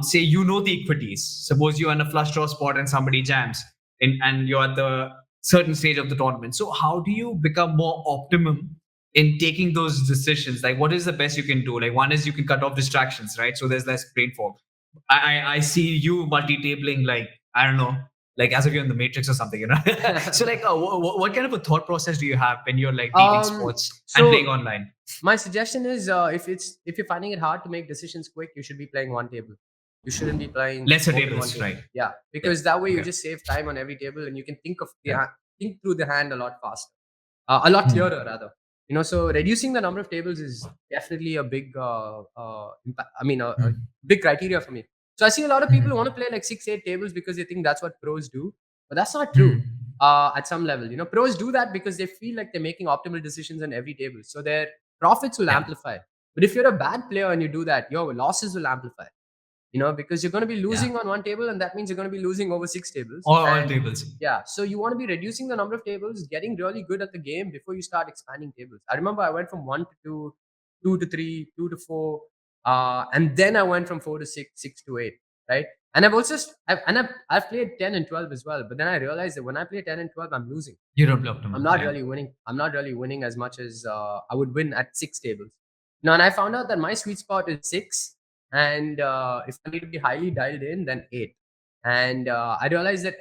Speaker 1: say, the equities. Suppose you're in a flush draw spot and somebody jams, and you're at the certain stage of the tournament. So how do you become more optimum in taking those decisions? Like, what is the best you can do? Like, one is you can cut off distractions, right? So there's less brain fog. I see you multi-tabling, like, I don't know, like as if you're in the Matrix or something, So, like, what kind of a thought process do you have when you're like dealing sports and playing
Speaker 2: So
Speaker 1: online?
Speaker 2: my suggestion is, if you're finding it hard to make decisions quick, you should be playing one table. You shouldn't be playing
Speaker 1: Lesser
Speaker 2: more than one
Speaker 1: tables,
Speaker 2: table.
Speaker 1: right?
Speaker 2: Yeah,
Speaker 1: Yeah.
Speaker 2: because that way you
Speaker 1: Okay.
Speaker 2: just save time on every table and you can
Speaker 1: Yeah.
Speaker 2: think through the hand a lot faster, a lot
Speaker 1: Hmm.
Speaker 2: clearer rather. So reducing the number of tables is definitely a big, a
Speaker 1: Hmm.
Speaker 2: big criteria for me. So I see a lot of people who want to
Speaker 1: Hmm.
Speaker 2: play like 6, 8 tables because they think that's what pros do, but that's not true.
Speaker 1: Hmm.
Speaker 2: At some level, pros do that because they feel like they're making optimal decisions on every table, so their profits will
Speaker 1: Yeah.
Speaker 2: amplify. But if you're a bad player and you do that, your losses will amplify. Because you're going to be
Speaker 1: Yeah.
Speaker 2: losing on one table, and that means you're going to be losing over 6 tables.
Speaker 1: All
Speaker 2: And
Speaker 1: tables.
Speaker 2: yeah, so you want to be reducing the number of tables, getting really good at the game before you start expanding tables. I remember I went from 1 to 2, 2 to 3, 2 to 4, and then I went from 4 to 6, 6 to 8. right? And I've also I've played 10 and 12 as well, but then I realized that when I play 10 and 12, I'm losing.
Speaker 1: You don't play optimal.
Speaker 2: I'm not
Speaker 1: Yeah.
Speaker 2: really winning. I'm not really winning as much as I would win at 6 tables. And I found out that my sweet spot is 6, and if I need to be highly dialed in, then 8. And I realized that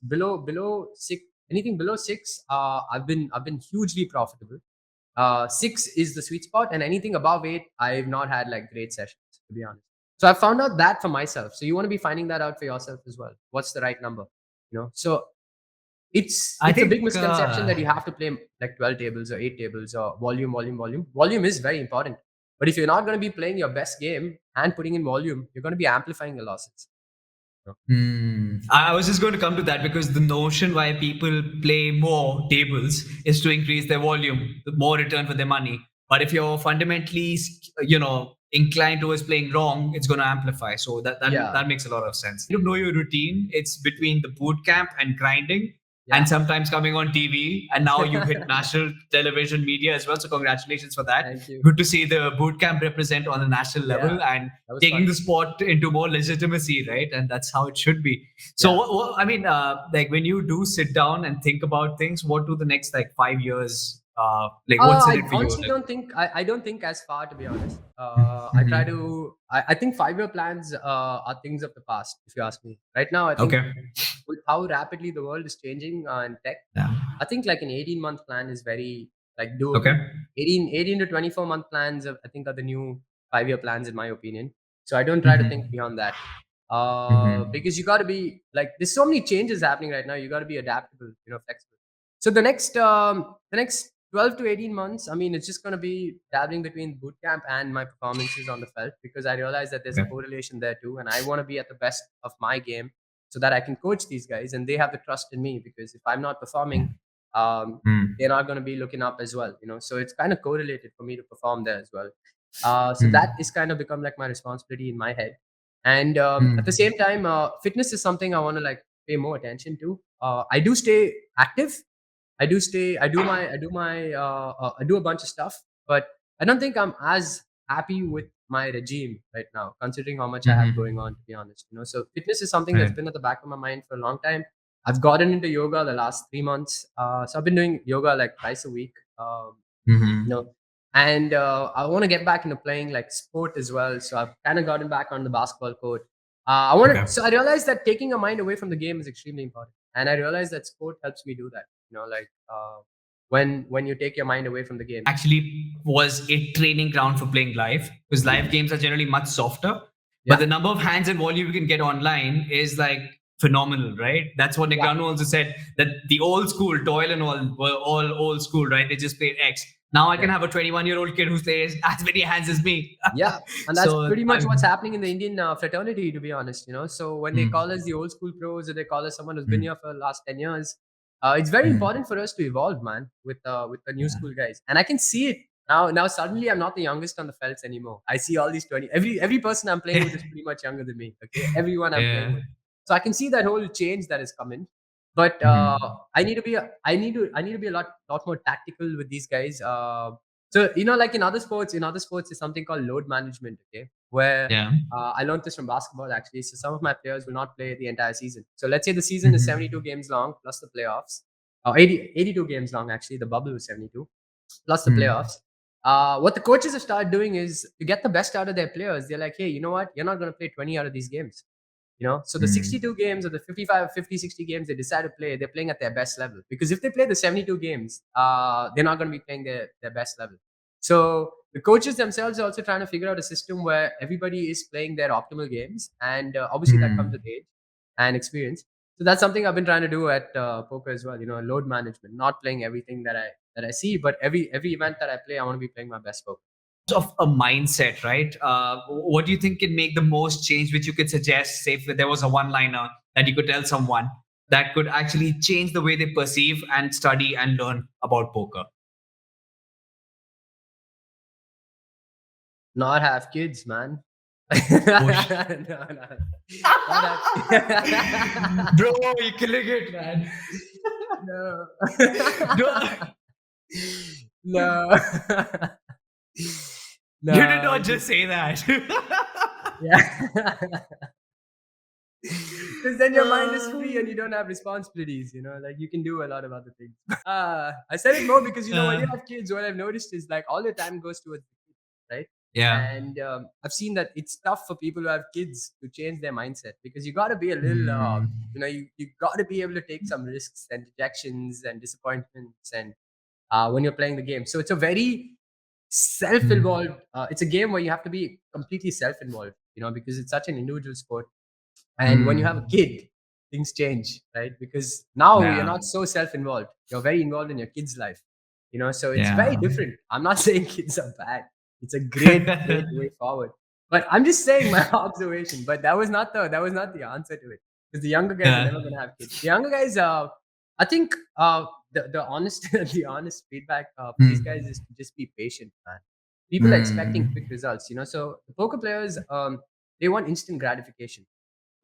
Speaker 2: below 6, anything below 6, I've been hugely profitable. 6 is the sweet spot, and anything above 8, I've not had like great sessions, to be honest. So I found out that for myself. So you want to be finding that out for yourself as well. What's the right number? So
Speaker 1: I
Speaker 2: it's a big
Speaker 1: think
Speaker 2: misconception that you have to play like 12 tables or 8 tables or volume is very important, but if you're not going to be playing your best game and putting in volume, you're going to be amplifying your losses.
Speaker 1: I was just going to come to that because the notion why people play more tables is to increase their volume, the more return for their money. But if you're fundamentally, inclined towards playing wrong, it's going to amplify. So
Speaker 2: Yeah,
Speaker 1: that makes a lot of sense. You know your routine. It's between the boot camp and grinding,
Speaker 2: yeah.
Speaker 1: and sometimes coming on TV. And now you've hit national television media as well. So congratulations for that.
Speaker 2: Thank you.
Speaker 1: Good to see the boot camp represent on a national
Speaker 2: Yeah,
Speaker 1: level and
Speaker 2: that was
Speaker 1: taking
Speaker 2: fun.
Speaker 1: the sport into more legitimacy, right? And that's how it should be. So,
Speaker 2: Yeah.
Speaker 1: I mean, like when you do sit down and think about things, what do the next like 5 years? Like, what's in
Speaker 2: I
Speaker 1: it for you?
Speaker 2: honestly
Speaker 1: Like,
Speaker 2: I don't think as far, to be honest. I try
Speaker 1: Mhm.
Speaker 2: to I think 5-year plans are things of the past, if you ask me. Right now, I think
Speaker 1: Okay.
Speaker 2: with how rapidly the world is changing in tech,
Speaker 1: Yeah.
Speaker 2: I think like an 18-month plan is very like
Speaker 1: Okay.
Speaker 2: doable. 18 to 24-month plans I think are the new 5-year plans in my opinion. So I don't try to think
Speaker 1: Hmm.
Speaker 2: beyond that.
Speaker 1: Hmm.
Speaker 2: Because you got to be like there's so many changes happening right now. You got to be adaptable, flexible. So the next 12 to 18 months, I mean, it's just going to be dabbling between boot camp and my performances on the felt because I realize that there's a
Speaker 1: Okay.
Speaker 2: correlation there too, and I want to be at the best of my game so that I can coach these guys and they have the trust in me because if I'm not performing, they're not going to be looking up as well. So it's kind of correlated for me to perform there as well. So that is kind of become like my responsibility in my head. And at the same time, fitness is something I want to like pay more attention to. I do stay active. I do a bunch of stuff, but I don't think I'm as happy with my regime right now, considering how much I have going on, to be honest. So fitness is something that's
Speaker 1: Right.
Speaker 2: been at the back of my mind for a long time. I've gotten into yoga the last 3 months. So I've been doing yoga like twice a week. You
Speaker 1: Hmm.
Speaker 2: know, and I want to get back into playing like sport as well. So I've kind of gotten back on the basketball court. I want to.
Speaker 1: Okay.
Speaker 2: So I realized that taking your mind away from the game is extremely important, and I realized that sport helps me do that. Like when you take your mind away from the game.
Speaker 1: Actually was a training ground for playing live because live games are generally much softer, but
Speaker 2: Yeah,
Speaker 1: the number of hands and volume you can get online is like phenomenal, right? That's what
Speaker 2: yeah,
Speaker 1: Negreanu also said, that the old school Doyle and all were all old school, right? They just played X. Now I
Speaker 2: yeah.
Speaker 1: can have a 21-year-old kid who plays as many hands as me.
Speaker 2: Yeah, and that's
Speaker 1: So
Speaker 2: pretty much what's
Speaker 1: I'm
Speaker 2: happening in the Indian fraternity, to be honest. So when they call us the old school pros, or they call us someone who's been
Speaker 1: mm,
Speaker 2: here for the last 10 years, it's very
Speaker 1: mm,
Speaker 2: important for us to evolve, man, with the new
Speaker 1: yeah.
Speaker 2: school guys. And I can see it now. Now suddenly, I'm not the youngest on the felts anymore. I see all these 20. Every person I'm playing with is pretty much younger than me. Okay, everyone I'm playing
Speaker 1: Yeah.
Speaker 2: with. So I can see that whole change that is coming. But
Speaker 1: Mhm.
Speaker 2: I need to be a lot more tactical with these guys. So like in other sports, there's something called load management. Okay, where
Speaker 1: Yeah.
Speaker 2: I learned this from basketball actually. So some of my players will not play the entire season. So let's say the season is
Speaker 1: Mhm.
Speaker 2: 72 games long plus the playoffs, or 82 games long actually. The bubble was 72 plus the
Speaker 1: Mm.
Speaker 2: playoffs. What the coaches have started doing is to get the best out of their players. They're like, hey, you know what? You're not going to play 20 out of these games. So the
Speaker 1: Mm.
Speaker 2: 62 games or the 55, 50, 60 games they decide to play, they're playing at their best level. Because if they play the 72 games, they're not going to be playing their best level. So the coaches themselves are also trying to figure out a system where everybody is playing their optimal games. And obviously that comes with
Speaker 1: Mm.
Speaker 2: age and experience. So that's something I've been trying to do at poker as well. Load management, not playing everything that I see, but every event that I play, I want to be playing my best poker.
Speaker 1: Of a mindset, right? What do you think can make the most change, which you could suggest, say if there was a one liner that you could tell someone that could actually change the way they perceive and study and learn about poker?
Speaker 2: Not have kids, man.
Speaker 1: Oh,
Speaker 2: No, no. Not have
Speaker 1: bro, you're killing it, man.
Speaker 2: No.
Speaker 1: No,
Speaker 2: No.
Speaker 1: you did
Speaker 2: No.
Speaker 1: not just say that.
Speaker 2: Yeah. Because then your mind is free and you don't have responsibilities, like you can do a lot of other things. I said it more because, when you
Speaker 1: Uh,
Speaker 2: have kids, what I've noticed is like all your time goes towards the kids, right?
Speaker 1: yeah.
Speaker 2: And I've seen that it's tough for people who have kids to change their mindset because you got to be a little,
Speaker 1: Mm,
Speaker 2: you got to be able to take some risks and rejections and disappointments and when you're playing the game. So it's a very
Speaker 1: mm,
Speaker 2: self-involved. It's a game where you have to be completely self-involved, because it's such an individual sport. And when you have a
Speaker 1: mm.
Speaker 2: kid, things change, right? Because now you're
Speaker 1: Yeah.
Speaker 2: not so self-involved. You're very involved in your kid's life, so it's very
Speaker 1: Yeah.
Speaker 2: different. I'm not saying kids are bad. It's a great, great way forward. But I'm just saying my observation. But that was not the answer to it. Because the younger guys are
Speaker 1: Yeah.
Speaker 2: never gonna have kids. The younger guys, I think the honest the honest feedback for these guys
Speaker 1: Mm,
Speaker 2: is to just be patient, man. People are expecting quick
Speaker 1: mm.
Speaker 2: results, so the poker players, they want instant gratification.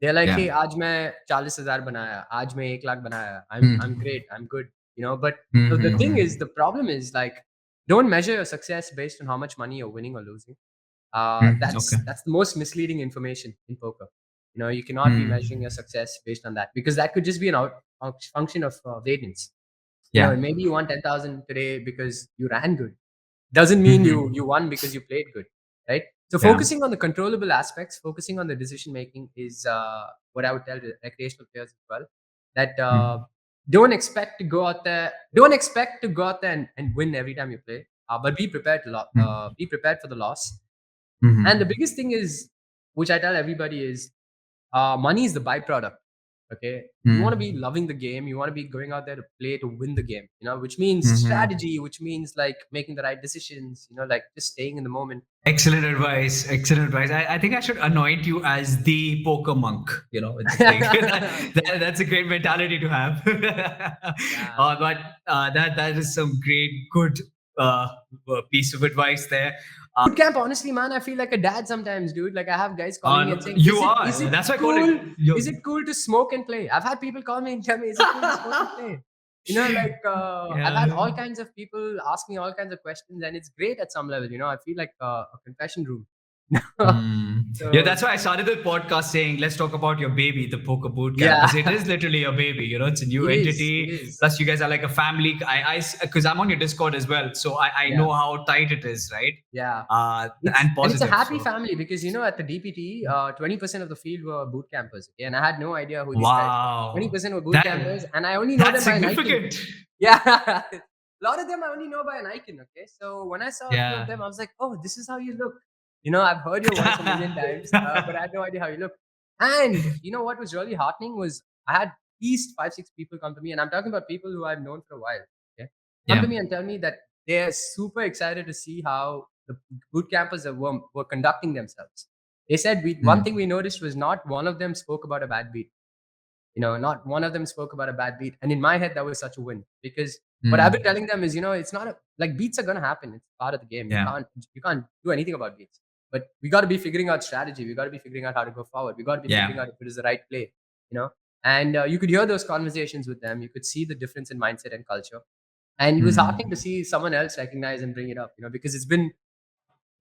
Speaker 2: They're like,
Speaker 1: Yeah.
Speaker 2: "Hey, आज मैं 40,000 बनाया, आज मैं 1 लाख बनाया. I'm
Speaker 1: Mm,
Speaker 2: great, I'm good." But the thing is,
Speaker 1: mm,
Speaker 2: the problem is like, don't measure your success based on how much money you're winning or losing.
Speaker 1: okay.
Speaker 2: That's the most misleading information in poker. You cannot be measuring your
Speaker 1: Mm,
Speaker 2: success based on that because that could just be an function of variance.
Speaker 1: yeah.
Speaker 2: Maybe you won 10,000 today because you ran good. Doesn't mean you
Speaker 1: Mm-hmm.
Speaker 2: won because you played good, right? So
Speaker 1: Yeah.
Speaker 2: focusing on the controllable aspects, focusing on the decision making is what I would tell the recreational players as well. That
Speaker 1: Mm,
Speaker 2: don't expect to go out there and win every time you play, but
Speaker 1: mm,
Speaker 2: be prepared for the loss. And the
Speaker 1: mm,
Speaker 2: biggest thing is, which I tell everybody is, money is the byproduct. Okay, you want to be
Speaker 1: mm,
Speaker 2: loving the game. You want to be going out there to play to win the game. Which means
Speaker 1: mm-hmm.
Speaker 2: strategy, which means like making the right decisions. Like just staying in the moment.
Speaker 1: Excellent advice. Excellent advice. I think I should anoint you as the poker monk. It's a thing. That's a great mentality to have.
Speaker 2: Yeah.
Speaker 1: But that is some great, good uh, piece of advice there.
Speaker 2: Boot camp, honestly, man, I feel like a dad sometimes, dude. Like I have guys calling me and saying,
Speaker 1: You
Speaker 2: "Is
Speaker 1: are.
Speaker 2: it
Speaker 1: That's why I call it.
Speaker 2: cool? Is it
Speaker 1: You.
Speaker 2: cool to smoke and play?" I've had people call me and tell me, "Is it cool to smoke and play?" Like I've had
Speaker 1: Yeah.
Speaker 2: all kinds of people ask me all kinds of questions, and it's great at some level. I feel like a confession room.
Speaker 1: Yeah,
Speaker 2: So
Speaker 1: that's why I started the podcast saying, let's talk about your baby, the Poker Bootcamp,
Speaker 2: yeah,
Speaker 1: because it is literally a baby. It's a new
Speaker 2: it is. It
Speaker 1: entity.
Speaker 2: is.
Speaker 1: Plus, you guys are like a family. Because I'm on your Discord as well, so I
Speaker 2: Yeah.
Speaker 1: know how tight it is, right?
Speaker 2: Yeah.
Speaker 1: And
Speaker 2: It's a
Speaker 1: positive.
Speaker 2: happy
Speaker 1: So,
Speaker 2: family because at the DPT, 20% of the field were boot campers. Okay? And I had no idea who these guys were.
Speaker 1: wow,
Speaker 2: 20% were boot
Speaker 1: that
Speaker 2: campers, and I only know
Speaker 1: that's
Speaker 2: them by an icon.
Speaker 1: significant.
Speaker 2: Yeah. A lot of them I only know by an icon. Okay. So when I saw a few of
Speaker 1: Yeah.
Speaker 2: them, I was like, oh, this is how you look. I've heard your voice a million times, but I had no idea how you look. And what was really heartening was I had at least 5, 6 people come to me, and I'm talking about people who I've known for a while. Okay. Come to
Speaker 1: Yeah.
Speaker 2: me and tell me that they're super excited to see how the boot campers were conducting themselves. They said one thing we
Speaker 1: Mm,
Speaker 2: noticed was not one of them spoke about a bad beat. Not one of them spoke about a bad beat. And in my head, that was such a win because what I've been
Speaker 1: mm,
Speaker 2: telling them is, it's not like beats are gonna happen. It's part of the game. You
Speaker 1: yeah.
Speaker 2: can't you can't do anything about beats. But we got to be figuring out strategy. We got to be figuring out how to go forward. We got to be
Speaker 1: Yeah.
Speaker 2: figuring out if it is the right play. You know, and you could hear those conversations with them. You could see the difference in mindset and culture. And it was heartening to
Speaker 1: Mm,
Speaker 2: see someone else recognize and bring it up. Because it's been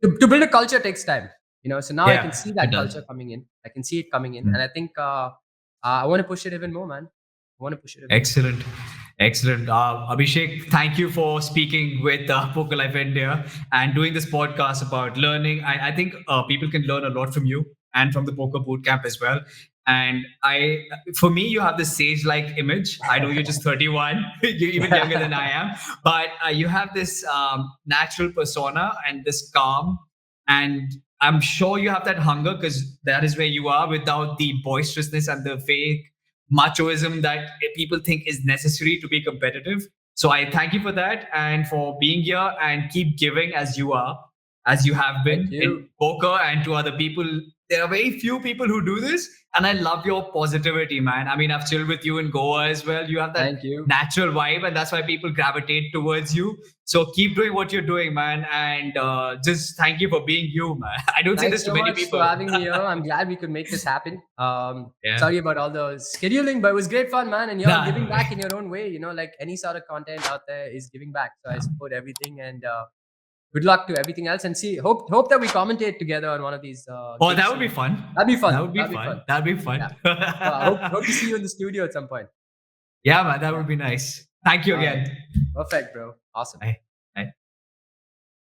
Speaker 2: to build a culture takes time. So now I can
Speaker 1: yeah.
Speaker 2: see
Speaker 1: It
Speaker 2: that
Speaker 1: does.
Speaker 2: culture coming in. I can see it coming in, and I
Speaker 1: Mm.
Speaker 2: think I want to push it even more, man. I want to push it even more.
Speaker 1: Excellent. Excellent. Abhishek, thank you for speaking with Poker Life India and doing this podcast about learning. I think people can learn a lot from you and from the Poker Bootcamp as well. And for me, you have this sage-like image. I know you're just 31, you're even younger than I am, but you have this natural persona and this calm. And I'm sure you have that hunger because that is where you are without the boisterousness and the fake machoism that people think is necessary to be competitive. So I thank you for that and for being here and keep giving as you are, as you have
Speaker 2: Thank
Speaker 1: been in
Speaker 2: you,
Speaker 1: poker and to other people. There are very few people who do this, and I love your positivity, man. I mean, I've chilled with you in Goa as well. You have that
Speaker 2: thank you,
Speaker 1: natural vibe, and that's why people gravitate towards you. So keep doing what you're doing, man, and just thank you for being you, man. I don't say
Speaker 2: thanks
Speaker 1: this to
Speaker 2: so
Speaker 1: many
Speaker 2: much for
Speaker 1: people.
Speaker 2: having me here. I'm glad we could make this happen.
Speaker 1: Yeah.
Speaker 2: Sorry about all the scheduling, but it was great fun, man. And you're giving
Speaker 1: Nah.
Speaker 2: back in your own way. Like any sort of content out there is giving back. So I support everything, and good luck to everything else, and see hope that we commentate together on one of these
Speaker 1: Oh,
Speaker 2: gigs
Speaker 1: that would be
Speaker 2: soon.
Speaker 1: fun.
Speaker 2: That'd be fun.
Speaker 1: That would be
Speaker 2: That'd be
Speaker 1: fun.
Speaker 2: fun.
Speaker 1: That'd be fun.
Speaker 2: Yeah. Hope to see you in the studio at some point.
Speaker 1: Yeah, man, that would be nice. Thank you
Speaker 2: All right.
Speaker 1: again.
Speaker 2: Perfect, bro. Awesome.
Speaker 1: Bye.